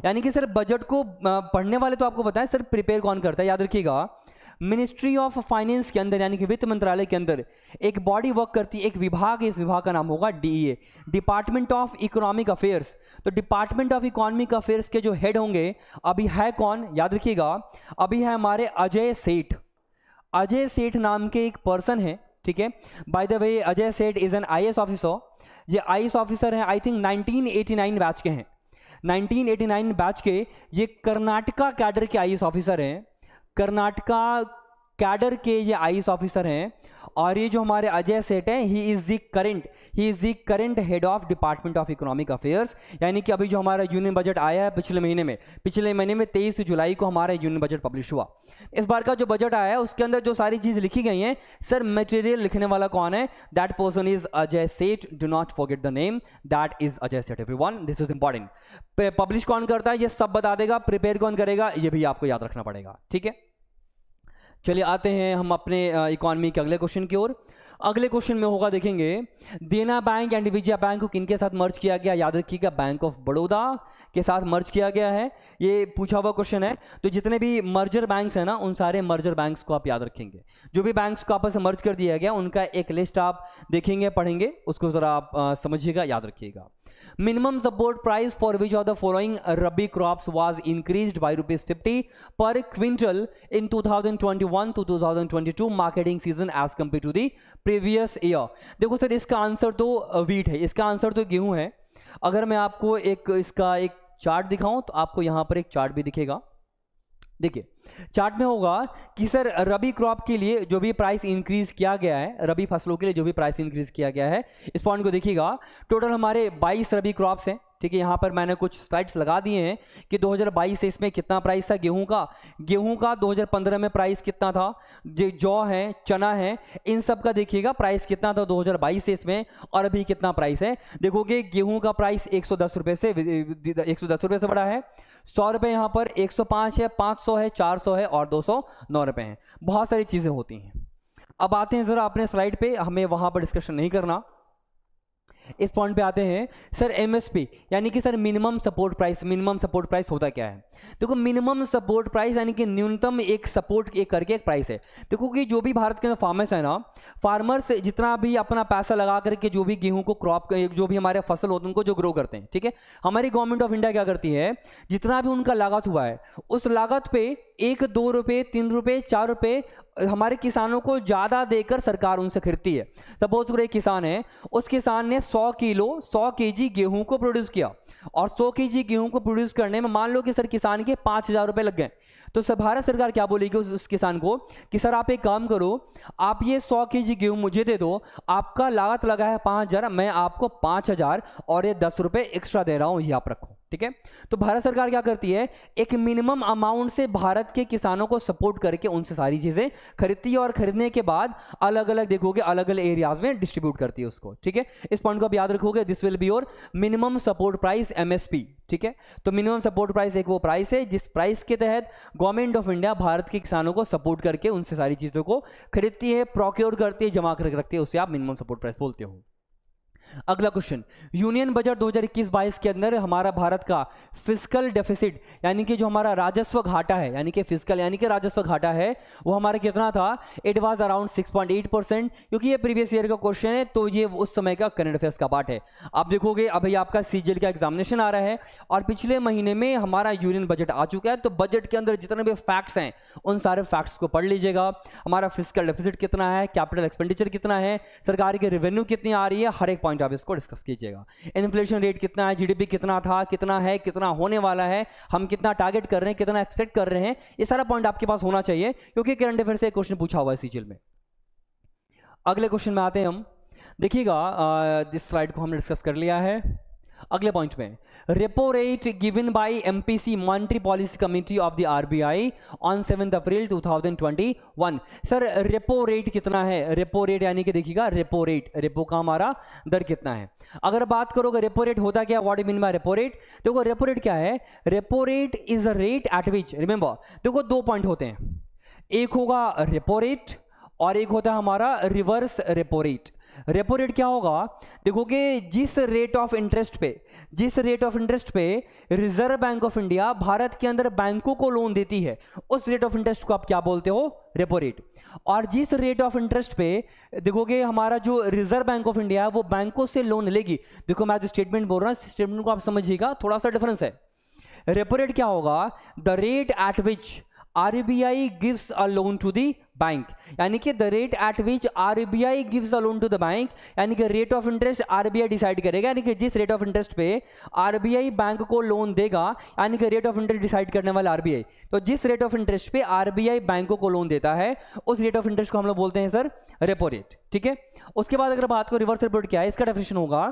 यानी कि सर बजट को पढ़ने वाले तो आपको पता है, सर प्रिपेयर कौन करता है? याद रखिएगा, मिनिस्ट्री ऑफ फाइनेंस के अंदर यानी कि वित्त मंत्रालय के अंदर एक बॉडी वर्क करती है, एक विभाग है, इस विभाग का नाम होगा DEA, department of economic affairs. तो डिपार्टमेंट ऑफ इकोनॉमिक अफेयर्स के जो हेड होंगे अभी है कौन, याद रखिएगा, अभी है हमारे अजय सेठ। अजय सेठ नाम के एक पर्सन है, ठीक है। बाय द वे अजय सेठ इज एन आईएएस ऑफिसर। ये आईएएस ऑफिसर है, आई थिंक 1989 बैच के हैं, 1989 बैच के। ये कर्नाटका कैडर के आईएएस ऑफिसर हैं, कर्नाटका कैडर के ये आईएएस ऑफिसर हैं। और ये जो हमारे अजय सेठ हैं, he is the current head of department of economic affairs. यानी कि अभी जो हमारा यूनियन बजट आया है पिछले महीने में 23 जुलाई को हमारा यूनियन बजट पब्लिश हुआ। इस बार का जो बजट आया है उसके अंदर जो सारी चीज लिखी गई हैं, सर मटेरियल लिखने वाला कौन है, that person is Ajay Seth. Do not forget the name, that is Ajay Seth everyone, this is important. Publish कौन करता है ये सब बता देगा, प्रिपेयर कौन करेगा ये भी आपको याद रखना पड़ेगा, ठीक है। चलिए आते हैं हम अपने इकोनॉमी के अगले क्वेश्चन की ओर। अगले क्वेश्चन में होगा, देखेंगे देना बैंक एंड विजया बैंक को किनके साथ मर्ज किया गया, याद रखिएगा बैंक ऑफ बड़ौदा के साथ मर्ज किया गया है। ये पूछा हुआ क्वेश्चन है। तो जितने भी मर्जर बैंक्स हैं ना, उन सारे मर्जर बैंक्स को आप याद रखेंगे। जो भी बैंक्स को आपस में मर्ज कर दिया गया उनका एक लिस्ट आप देखेंगे, पढ़ेंगे, उसको जरा आप समझिएगा, याद रखिएगा। Minimum support price for which of the following rabi crops was increased by ₹50 per quintal in 2021 to 2022 marketing season as compared to the previous year। देखो सर इसका आंसर तो वीट है, इसका आंसर तो गेहूं है। अगर मैं आपको इसका एक चार्ट दिखाऊं तो आपको यहां पर एक चार्ट भी दिखेगा। देखिए चार्ट में होगा कि सर रबी क्रॉप के लिए जो भी प्राइस इंक्रीज किया गया है, रबी फसलों के लिए जो भी प्राइस इंक्रीज किया गया है, इस पॉइंट को देखिएगा। टोटल हमारे 22 रबी क्रॉप्स हैं, ठीक है। यहाँ पर मैंने कुछ स्लाइड्स लगा दिए हैं कि 2022 से इसमें कितना प्राइस था गेहूं का 2015 में प्राइस कितना था, जौ है, चना है, इन सब का देखिएगा प्राइस कितना था 2022 से इसमें, और अभी कितना प्राइस है। देखोगे गेहूं का प्राइस 110 रुपये से बढ़ा है, 100 रुपये यहाँ पर, 105 है, 500 है, 400 है और 209 रुपये हैं। बहुत सारी चीज़ें होती हैं। अब आते हैं ज़रा अपने स्लाइड पे, हमें वहाँ पर डिस्कशन नहीं करना, इस पॉइंट पे आते हैं। सर एमएसपी यानी कि सर मिनिमम सपोर्ट प्राइस होता क्या है। देखो मिनिमम सपोर्ट प्राइस यानी कि न्यूनतम एक सपोर्ट करके एक प्राइस है। देखो कि जो भी भारत के फार्मर्स है ना, फार्मर्स जितना भी अपना पैसा लगा करके जो भी गेहूं को क्रॉप, जो भी हमारे फसल होते हैं उनको जो ग्रो करते हैं, ठीक है। हमारी गवर्नमेंट ऑफ इंडिया क्या करती है, जितना भी उनका लागत हुआ है उस लागत पे 1, 2 रुपये, 3 रुपये, 4 रुपये हमारे किसानों को ज़्यादा देकर सरकार उनसे खरीदती है। सपोज पूरे किसान है, उस किसान ने 100 केजी गेहूं को प्रोड्यूस किया और 100 केजी गेहूं को प्रोड्यूस करने में मान लो कि सर किसान के 5,000 रुपये लग गए। तो सर भारत सरकार क्या बोलेगी उस किसान को कि सर आप एक काम करो, आप ये 100 केजी गेहूं मुझे दे दो, आपका लागत लगा है 5,000, मैं आपको 5,000 और ये 10 रुपये एक्स्ट्रा दे रहा हूं, ये आप रखो, ठीक है। तो भारत सरकार क्या करती है, एक मिनिमम अमाउंट से भारत के किसानों को सपोर्ट करके उनसे सारी चीजें खरीदती है और खरीदने के बाद अलग अलग देखोगे अलग अलग एरियाज में डिस्ट्रीब्यूट करती है उसको, ठीक है। इस पॉइंट को आप याद रखोगे, this will be your minimum support price MSP, ठीक है। तो मिनिमम सपोर्ट प्राइस एक वो प्राइस है जिस प्राइस के तहत गवर्नमेंट ऑफ इंडिया भारत के किसानों को सपोर्ट करके उनसे सारी चीजों को खरीदती है, प्रोक्योर करती है, जमा करके रखती है, उससे आप मिनिमम सपोर्ट प्राइस बोलते हो। अगला क्वेश्चन, यूनियन बजट 2021-22 के अंदर हमारा भारत का फिस्कल डेफिसिट यानी कि जो हमारा राजस्व घाटा है, यानी कि फिस्कल यानी कि राजस्व घाटा है, वो हमारा कितना था, इट वाज अराउंड 6.8%। क्योंकि ये प्रीवियस ईयर का क्वेश्चन है तो ये उस समय का करंट अफेयर्स का पार्ट है। आप देखोगे अभी आपका सीजीएल का एग्जामिनेशन आ रहा है और पिछले महीने में हमारा यूनियन बजट आ चुका है, तो बजट के अंदर जितने भी फैक्ट्स हैं उन सारे फैक्ट्स को पढ़ लीजिएगा। हमारा फिस्कल डेफिसिट कितना है, कैपिटल एक्सपेंडिचर कितना है, सरकार की रेवेन्यू कितनी आ रही है, हर एक पॉइंट आप इसको डिस्कस कीजिएगा। इन्फ्लेशन रेट कितना है, जीडीपी कितना था, कितना है, कितना होने वाला है, हम कितना टारगेट कर रहे हैं, कितना एक्सपेक्ट कर रहे हैं, ये सारा पॉइंट आपके पास होना चाहिए क्योंकि करंट अफेयर से एक क्वेश्चन पूछा हुआ है सीजीएल में। अगले क्वेश्चन में आते हैं हम, देखिएगा जिस स्लाइड को हमने डिस्कस कर लिया है। अगले पॉइंट में, repo rate given by MPC monetary policy committee of the RBI on 7 April 2021। Sir repo rate कितना है, रेपो रेट यानी कि देखिएगा रेपो रेट, रेपो का हमारा दर कितना है। अगर बात करोगे रेपो रेट होता क्या, what you mean by repo rate, देखो रेपो रेट क्या है, repo rate is a rate at which, remember देखो 2 पॉइंट होते हैं, एक होगा रेपो रेट और एक होता है हमारा reverse repo rate. Repo rate क्या होगा, देखोगे जिस रेट ऑफ इंटरेस्ट पे reserve Bank of India Bharat के अंदर बैंकों को लोन देती है, उस रेट ऑफ इंटरेस्ट को आप क्या बोलते हो, रेपो रेट। और जिस रेट ऑफ इंटरेस्ट पे देखोगे हमारा जो रिजर्व बैंक ऑफ इंडिया है वो बैंकों से लोन लेगी, देखो मैं जो स्टेटमेंट बोल रहा हूं स्टेटमेंट को आप समझिएगा, थोड़ा सा डिफरेंस है। रेपो रेट क्या होगा, the rate at which RBI gives a loan to the bank, यानी कि the rate at which RBI gives a loan to the bank, यानी कि rate of interest RBI decide करेगा, यानी कि जिस रेट ऑफ इंटरेस्ट पे RBI बैंक को लोन देगा, यानी कि रेट ऑफ इंटरेस्ट डिसाइड करने वाला RBI, तो जिस रेट ऑफ इंटरेस्ट पे RBI बैंकों को लोन देता है उस रेट ऑफ इंटरेस्ट को हम लोग बोलते हैं सर रेपो रेट, ठीक है। उसके बाद अगर बात करो रिवर्स रेपो रेट क्या है, इसका डेफिनेशन होगा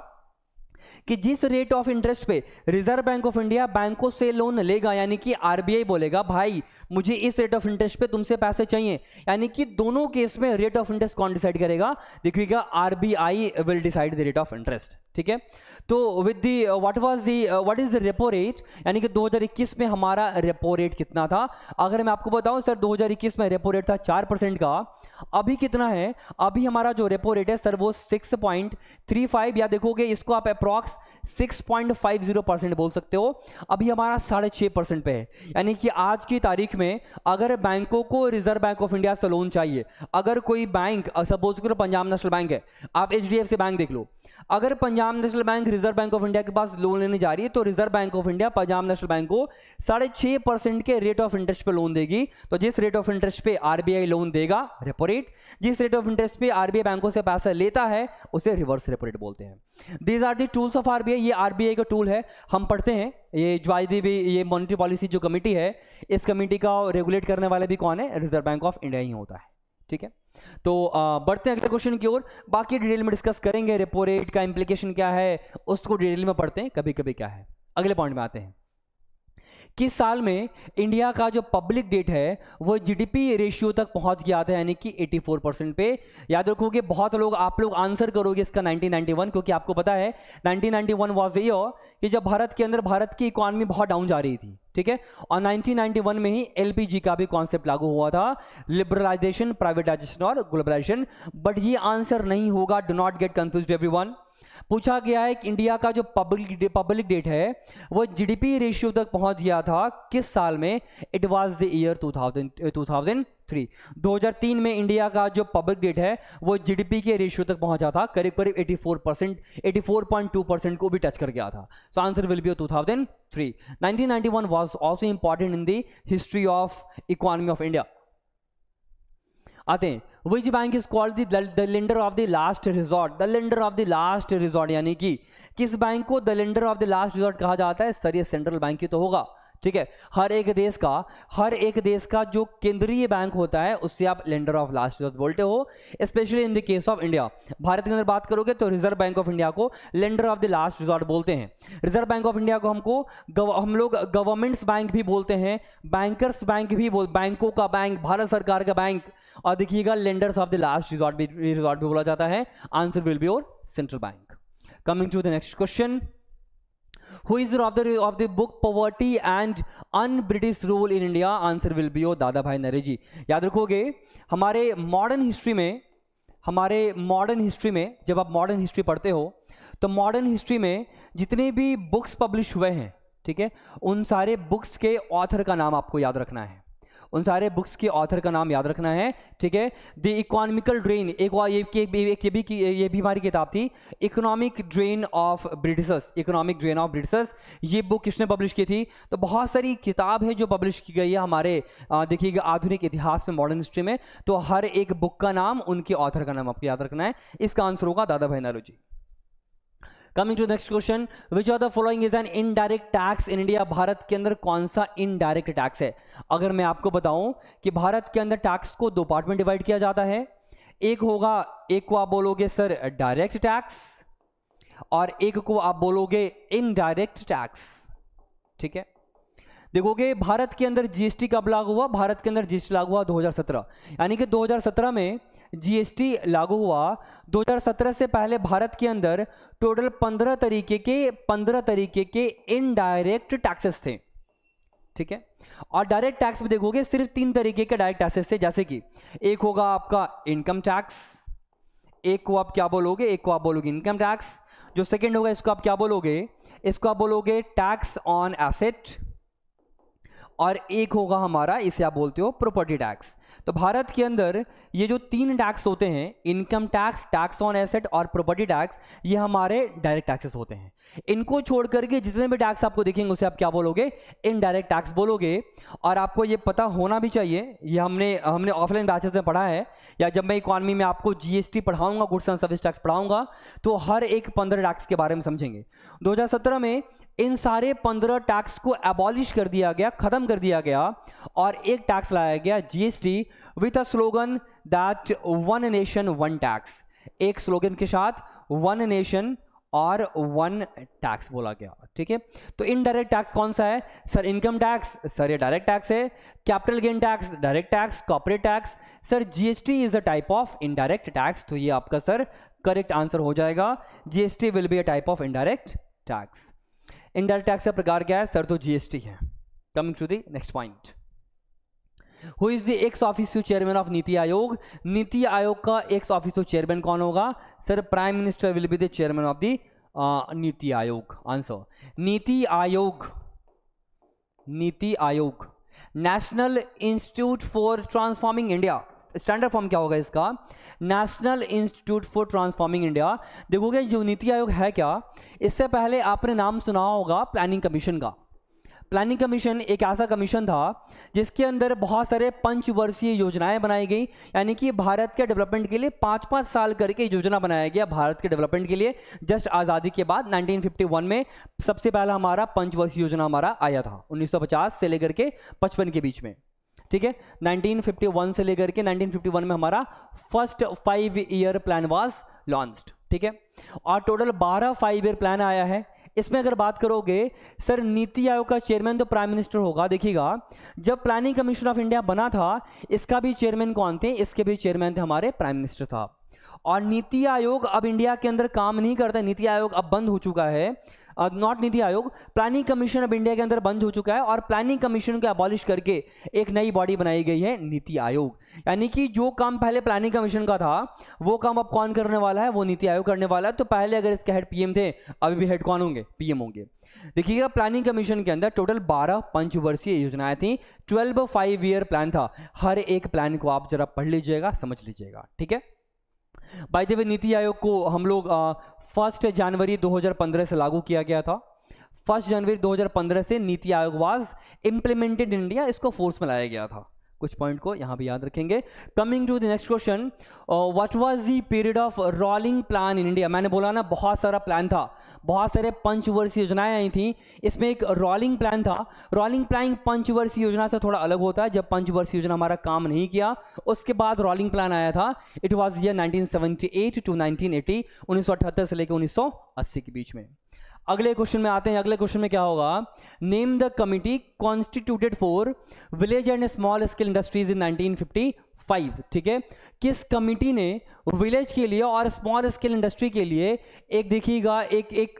कि जिस रेट ऑफ इंटरेस्ट पे रिजर्व बैंक ऑफ इंडिया बैंकों से लोन लेगा, यानी कि RBI बोलेगा भाई मुझे इस रेट ऑफ इंटरेस्ट पे तुमसे पैसे चाहिए, यानी कि दोनों केस में रेट ऑफ इंटरेस्ट कौन डिसाइड करेगा, देखिएगा RBI will decide the rate of interest, ठीक है। तो with the what is the repo rate, यानी कि 2021 में हमारा रेपो रेट कितना था, अगर मैं आपको बताऊं सर 2021 में रेपो रेट था 4% का, अभी कितना है, अभी हमारा जो रेपो रेट है सर वो 6.35, या देखोगे इसको आप अप्रॉक्स 6.50% बोल सकते हो, अभी हमारा 6.5% पे है। यानी कि आज की तारीख में अगर बैंकों को रिजर्व बैंक ऑफ इंडिया से लोन चाहिए, अगर कोई बैंक सपोज करो पंजाब नेशनल बैंक है, आप HDFC बैंक देख लो, अगर Punjab national bank reserve Bank of India के पास लोन लेने जा रही है तो reserve Bank of India Punjab national bank को 6.5% के रेट ऑफ इंटरेस्ट पे लोन देगी। तो जिस रेट ऑफ इंटरेस्ट पे RBI लोन देगा रेपो रेट, जिस रेट ऑफ इंटरेस्ट पे RBI बैंकों से पैसा लेता है उसे रिवर्स रेपो रेट बोलते हैं। These are the tools of RBI, ये RBI का टूल है, हम पढ़ते हैं ये ये मॉनेटरी पॉलिसी जो कमेटी है, इस कमेटी का रेगुलेट करने वाले भी कौन है, रिजर्व बैंक ऑफ इंडिया ही होता है, ठीक है। तो बढ़ते हैं अगले क्वेश्चन की ओर, बाकी डिटेल में डिस्कस करेंगे, रेपो रेट का इंप्लीकेशन क्या है उसको डिटेल में पढ़ते हैं, कभी कभी क्या है। अगले पॉइंट में आते हैं, किस साल में इंडिया का जो पब्लिक डेट है वो GDP रेशियो तक पहुंच गया था, यानी कि 84% पे। याद रखोगे बहुत लोग आप लोग आंसर करोगे इसका 1991, क्योंकि आपको पता है 1991 वाज द ईयर कि जब भारत के अंदर भारत की इकोनॉमी बहुत डाउन जा रही थी, ठीक है। और 1991 में ही LPG का भी कॉन्सेप्ट लागू हुआ था, लिबरलाइजेशन, प्राइवेटाइजेशन और ग्लोबलाइजेशन। बट ये आंसर नहीं होगा, do not gate confused everyone. पूछा गया है कि इंडिया का जो पब्लिक डेट है वो GDP रेशियो तक पहुंच गया था किस साल में, इट वाज द ईयर 2003। 2003 में इंडिया का जो पब्लिक डेट है वो GDP के रेशियो तक पहुंचा था, करीब करीब 84%, 84.2% को भी टच कर गया था। So answer will B 2003। 1991 was also important in the history of economy of India. आते हैं, which bank is called the lender of the last resort, the lender of the last resort, यानी कि किस bank को the lender of the last resort कहा जाता है, sir ये सेंट्रल बैंक ही तो होगा, ठीक है। हर एक देश का जो केंद्रीय बैंक होता है उससे आप लेंडर ऑफ लास्ट रिजॉर्ट बोलते हो, specially in the case of India. Bharat के अंदर बात करोगे तो रिजर्व बैंक ऑफ इंडिया को lender of the last resort बोलते हैं। रिजर्व बैंक ऑफ इंडिया को हम लोग गवर्नमेंट्स बैंक भी बोलते हैं, बैंकर्स बैंक भी बैंकों का बैंक, भारत सरकार का बैंक, और देखिएगा lenders of the last resort भी बोला जाता है। Answer will be your central bank. Coming to the next question, who is author of the book poverty and un British rule in India, answer will be your Dadabhai Naoroji. याद रखोगे हमारे modern history में जब आप modern history पढ़ते हो तो modern history में जितने भी बुक्स पब्लिश हुए हैं, ठीक है, उन सारे बुक्स के ऑथर का नाम आपको याद रखना है, उन सारे बुक्स के ऑथर का नाम याद रखना है, ठीक है। द इकोनॉमिकल ड्रेन, ये भी हमारी किताब थी, इकोनॉमिक ड्रेन ऑफ ब्रिटिशर्स, ये बुक किसने पब्लिश की थी। तो बहुत सारी किताब है जो पब्लिश की गई है हमारे देखिएगा आधुनिक इतिहास में, मॉडर्न हिस्ट्री में, तो हर एक बुक का नाम, उनके ऑथर का नाम आपको याद रखना है। इसका आंसर होगा Dadabhai Naoroji. Coming to next question, which of the following is an indirect tax in India, Bharat के अंदर कौन सा इनडायरेक्ट टैक्स है। अगर मैं आपको बताऊं कि भारत के अंदर टैक्स को दो पार्ट में डिवाइड किया जाता है, एक को आप बोलोगे सर डायरेक्ट टैक्स और एक को आप बोलोगे इनडायरेक्ट टैक्स, ठीक है। देखोगे भारत के अंदर GST कब लागू हुआ, भारत के अंदर GST लागू हुआ 2017, यानी कि 2017 में GST लागू हुआ। 2017 से पहले भारत के अंदर टोटल 15 तरीके के इनडायरेक्ट टैक्सेस थे, ठीक है। और डायरेक्ट टैक्स में देखोगे सिर्फ 3 तरीके के डायरेक्ट टैक्सेस थे, जैसे कि एक होगा आपका इनकम टैक्स, एक को आप क्या बोलोगे, एक को आप बोलोगे इनकम टैक्स, जो सेकंड होगा इसको आप क्या बोलोगे, इसको आप बोलोगे टैक्स ऑन एसेट, और एक होगा हमारा, इसे आप बोलते हो प्रॉपर्टी टैक्स। तो भारत के अंदर ये जो तीन टैक्स होते हैं, income tax, tax on asset और प्रॉपर्टी टैक्स, ये हमारे डायरेक्ट टैक्सेस होते हैं। इनको छोड़ करके जितने भी टैक्स आपको दिखेंगे उसे आप क्या बोलोगे, इनडायरेक्ट टैक्स बोलोगे। और आपको ये पता होना भी चाहिए, ये हमने ऑफलाइन बैचेस में पढ़ा है, या जब मैं इकोनॉमी में आपको जीएसटी पढ़ाऊंगा, गुड्स एंड सर्विस टैक्स पढ़ाऊंगा, तो हर एक 15 टैक्स के बारे में समझेंगे। 2017 में इन सारे 15 टैक्स को एबॉलिश कर दिया गया, खत्म कर दिया गया, और एक टैक्स लाया गया GST with a slogan that one nation one tax. एक स्लोगन के साथ वन नेशन और वन टैक्स बोला गया, ठीक है। तो इनडायरेक्ट टैक्स कौन सा है सर, इनकम टैक्स, सर ये डायरेक्ट टैक्स है। Capital gain tax direct tax, corporate tax, sir GST is a type of indirect tax. तो ये आपका सर करेक्ट आंसर हो जाएगा, GST will be a type of indirect tax. Indirect tax का प्रकार क्या है सर, तो जीएसटी है। Coming to the next point, who is the ex officio chairman of NITI Aayog. NITI Aayog का एक्स ऑफिशियो चेयरमैन कौन होगा sir, prime minister will be the chairman of the NITI Aayog. Answer नीति Aayog, NITI Aayog, national institute for transforming India. Standard form क्या होगा इसका, national institute for transforming India. देखोगे जो नीति आयोग है क्या, इससे पहले आपने नाम सुना होगा प्लानिंग कमीशन का। प्लानिंग कमीशन एक ऐसा कमीशन था जिसके अंदर बहुत सारे पंचवर्षीय योजनाएं बनाई गई, यानी कि भारत के डेवलपमेंट के लिए 5-5 साल करके योजना बनाया गया भारत के डेवलपमेंट के लिए। जस्ट आज़ादी के बाद 1951 में सबसे पहला हमारा पंचवर्षीय योजना हमारा आया था, 1950 से लेकर के 55 के बीच में, ठीक है। 1951 से लेकर के 1951 में हमारा first 5 year plan was launched, ठीक है। और टोटल 12 5 ईयर प्लान आया है। इसमें अगर बात करोगे सर, नीति आयोग का चेयरमैन तो प्राइम मिनिस्टर होगा। देखिएगा जब प्लानिंग कमीशन ऑफ इंडिया बना था, इसका भी चेयरमैन कौन थे, इसके भी चेयरमैन थे हमारे प्राइम मिनिस्टर था। और नीति आयोग अब इंडिया के अंदर काम नहीं करता, नीति आयोग अब बंद हो चुका है। Not NITI Aayog, planning commission अब इंडिया के अंदर बंद हो चुका है, और प्लानिंग कमीशन को एबॉलिश करके एक नई बॉडी बनाई गई है नीति आयोग। यानी कि जो काम पहले प्लानिंग कमीशन का था वो काम अब कौन करने वाला है, वो नीति आयोग करने वाला है। तो पहले अगर इसके हेड पीएम थे, अभी भी हेड कौन होंगे, पीएम होंगे। देखिएगा प्लानिंग कमीशन के अंदर टोटल 12 पंचवर्षीय योजनाएं थी, 12 5 ईयर प्लान था। हर एक प्लान को आप जरा पढ़ लीजिएगा, समझ लीजिएगा, ठीक है। By the way NITI Aayog को हम लोग 1 जनवरी 2015 से लागू किया गया था। 1 जनवरी 2015 से NITI Aayog was implemented in India, इसको फोर्स में लाया गया था। कुछ पॉइंट को यहां भी याद रखेंगे। Coming to the next question, what was the period of rolling plan in India. मैंने बोला ना बहुत सारा प्लान था, बहुत सारे पंचवर्षीय योजनाएं आई थी, इसमें एक रोलिंग प्लान था। रोलिंग प्लान पंचवर्षीय योजना से थोड़ा अलग होता है। जब पंचवर्षीय योजना हमारा काम नहीं किया, उसके बाद रोलिंग प्लान आया था। इट वाज ईयर 1978 टू 1980, 1978 से लेकर 1980 के बीच में। अगले क्वेश्चन में आते हैं। अगले क्वेश्चन में क्या होगा, name the committee constituted for village and small scale industries इन 1955, ठीक है। किस कमिटी ने विलेज के लिए और स्मॉल स्केल इंडस्ट्री के लिए एक देखिएगा एक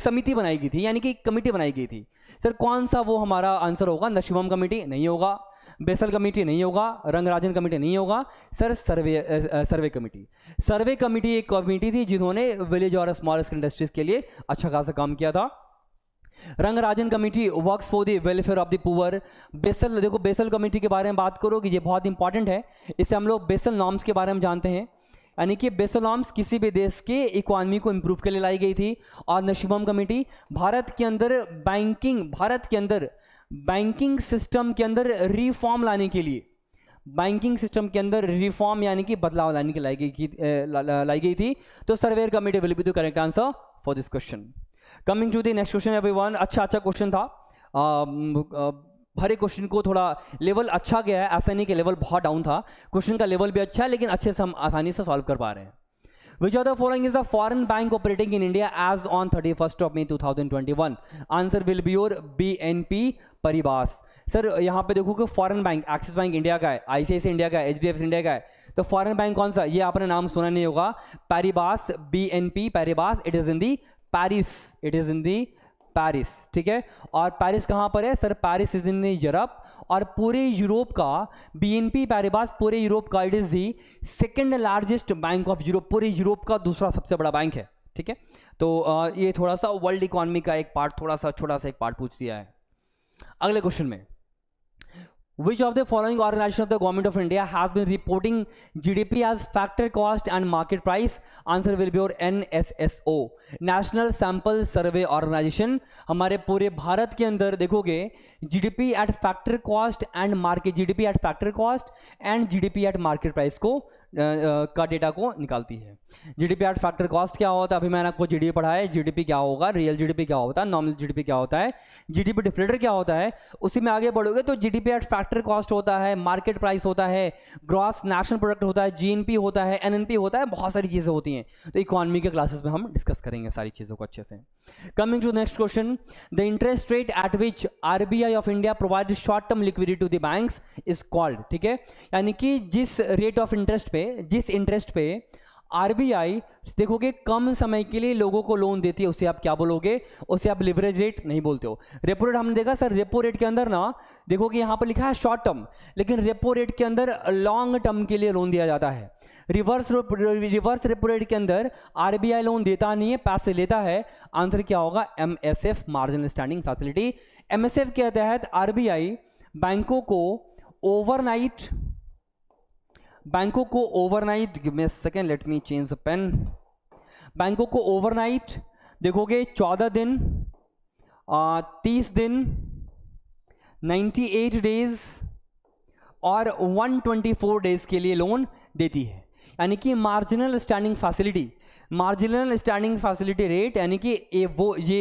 समिति बनाई गई थी, यानी कि कमिटी बनाई गई थी। सर कौन सा वो हमारा आंसर होगा, नशीबम कमिटी नहीं होगा, बेसल कमेटी नहीं होगा, रंगराजन कमेटी नहीं होगा, सर सर्वे कमेटी। सर्वे कमेटी एक कमेटी थी जिन्होंने विलेज और स्मॉल स्केल इंडस्ट्रीज के लिए अच्छा खासा काम किया था। Rangarajan committee works for the welfare of the poor. Basel, देखो बेसल कमेटी के बारे में बात करो कि ये बहुत इंपॉर्टेंट है, इससे हम लोग बेसल नॉर्म्स के बारे में जानते हैं। यानी कि बेसल नॉर्म्स किसी भी देश के इकोनॉमी को इंप्रूव के लिए लाई गई थी। और नशीबम कमेटी भारत के अंदर बैंकिंग सिस्टम के अंदर रिफॉर्म लाने के लिए, बैंकिंग सिस्टम के अंदर रिफॉर्म यानी कि बदलाव लाने के लाई गई थी। तो surveyor committee will be the correct answer for this question. Coming to the next question everyone. अच्छा क्वेश्चन था, हर एक क्वेश्चन को थोड़ा लेवल अच्छा गया है, ऐसा नहीं कि लेवल बहुत डाउन था। क्वेश्चन का लेवल भी अच्छा है, लेकिन अच्छे से हम आसानी से सॉल्व कर पा रहे हैं। Which of the following is a foreign bank operating in India as on 31st of May 2021? Answer will be your BNP Paribas। Sir यहाँ पे देखो कि foreign bank, axis bank India का है, ICICI इंडिया का है, HDFC इंडिया का है। तो फॉरेन बैंक कौन सा, ये आपने नाम सुना नहीं होगा, Paribas, BNP Paribas. It is in the Paris, ठीक है। और पेरिस कहाँ पर है sir, Paris is in Europe. और पूरे यूरोप का BNP पैरिबास पूरे यूरोप का it is the second largest bank of Europe, पूरे यूरोप का दूसरा सबसे बड़ा बैंक है। ठीक है, तो ये थोड़ा सा वर्ल्ड इकोनॉमी का एक पार्ट, थोड़ा सा छोटा सा एक पार्ट पूछ दिया है। अगले क्वेश्चन में, Which of the following organization of the government of India have been reporting GDP as factor cost and market price? Answer will be your NSSO, National Sample Survey Organization। हमारे पूरे भारत के अंदर देखोगे GDP at factor cost and market, GDP at factor cost and GDP at market price को का data को निकालती है। जीडीपी एट फैक्टर कॉस्ट क्या होता है, अभी मैंने आपको जीडीपी पढ़ा है, जीडीपी क्या होगा, रियल जीडीपी क्या होता है, नॉमिनल जीडीपी क्या होता है, जीडीपी डिफ्लेटर क्या होता है, उसी में आगे बढ़ोगे तो जीडीपी एट फैक्टर कॉस्ट होता है, मार्केट प्राइस होता है, ग्रॉस नेशनल प्रोडक्ट होता है, जीएनपी होता है, एनएनपी होता है, बहुत सारी चीजें होती हैं। तो इकोनॉमी के क्लासेस में हम डिस्कस करेंगे सारी चीजों को अच्छे से। Coming to next question, the interest rate at which RBI of India provide short term liquidity to the banks is called. ठीक है, यानी कि जिस रेट ऑफ इंटरेस्ट पे, जिस इंटरेस्ट पे आरबीआई देखोगे कम समय के लिए लोगों को लोन देती है, उसे आप क्या बोलोगे, उसे आप लिवरेज रेट नहीं बोलते हो। रेपो रेट हमने देखा सर, रेपो रेट के अंदर ना देखोगे यहाँ पर लिखा है शॉर्ट टर्म, लेकिन रेपो रेट के अंदर लॉन्ग टर्म के लिए लोन दिया जाता है। रिवर्स रेपो रेट के अंदर आरबीआई लोन देता नहीं है, पैसे लेता है। आंसर क्या होगा, MSF, marginal standing facility. MSF के तहत आरबीआई बैंकों को overnight, give me a second, let me change the pen. बैंकों को ओवरनाइट देखोगे 14 दिन, 30 दिन, 98 डेज और 124 डेज के लिए लोन देती है। यानी कि marginal standing facility, marginal standing facility rate, यानी कि ये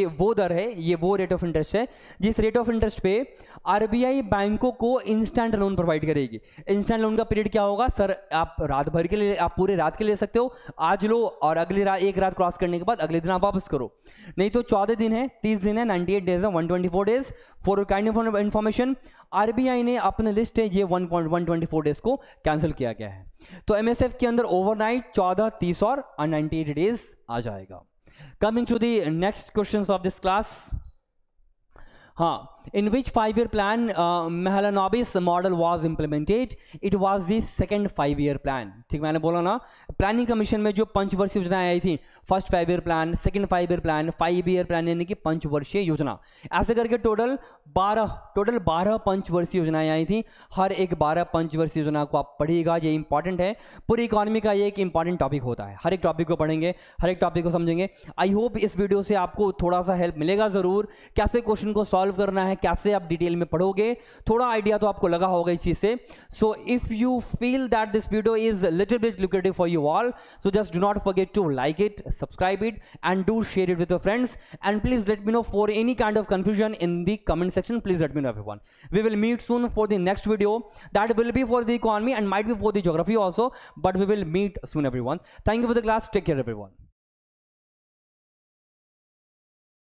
वो दर है, ये वो रेट ऑफ इंटरेस्ट है जिस रेट ऑफ इंटरेस्ट पे आरबीआई बैंकों को इंस्टेंट लोन प्रोवाइड करेगी। इंस्टेंट लोन का पीरियड क्या होगा सर, आप रात भर के लिए, आप पूरे रात के ले सकते हो, आज लो और अगली रात, एक रात क्रॉस करने के बाद अगले दिन आप वापस करो। नहीं तो 14 दिन है, 30 दिन है, 98 डेज है, 124 days. For kind of information, RBI ने अपने लिस्ट है ये 124 डेज को कैंसिल किया गया है। तो एमएसएफ के अंदर ओवरनाइट 14, 30 और 98 डेज आ जाएगा। Coming to the next questions of this class. हाँ, in which 5-year plan Mahalanobis model was implemented? It was the second 5-year plan। ठीक, मैंने बोला ना, प्लानिंग कमीशन में जो पंचवर्षीय योजनाएं आई थी, first 5-year plan, second 5-year plan, 5-year plan, यानी कि पंचवर्षीय योजना, ऐसे करके टोटल 12 पंचवर्षीय योजनाएं आई थी। हर एक 12 पंचवर्षीय योजना को आप पढ़िएगा, ये इंपॉर्टेंट है, पूरी इकोनॉमी का ये एक इंपॉर्टेंट टॉपिक होता है। हर एक टॉपिक को पढ़ेंगे, हर एक टॉपिक को समझेंगे। आई होप इस वीडियो से आपको थोड़ा सा हेल्प मिलेगा जरूर, कैसे क्वेश्चन को सॉल्व करना है, कैसे आप डिटेल में पढ़ोगे, थोड़ा आइडिया तो आपको लगा होगा इस चीज से। So if you feel that this video is little bit lucrative for you all, so just do not forget to like it, subscribe it and do share it with your friends, and please let me know for any kind of confusion in the comment section. Please let me know everyone. We will meet soon for the next video that will be for the economy and might be for the geography also, but we will meet soon everyone. Thank you for the class. Take care everyone.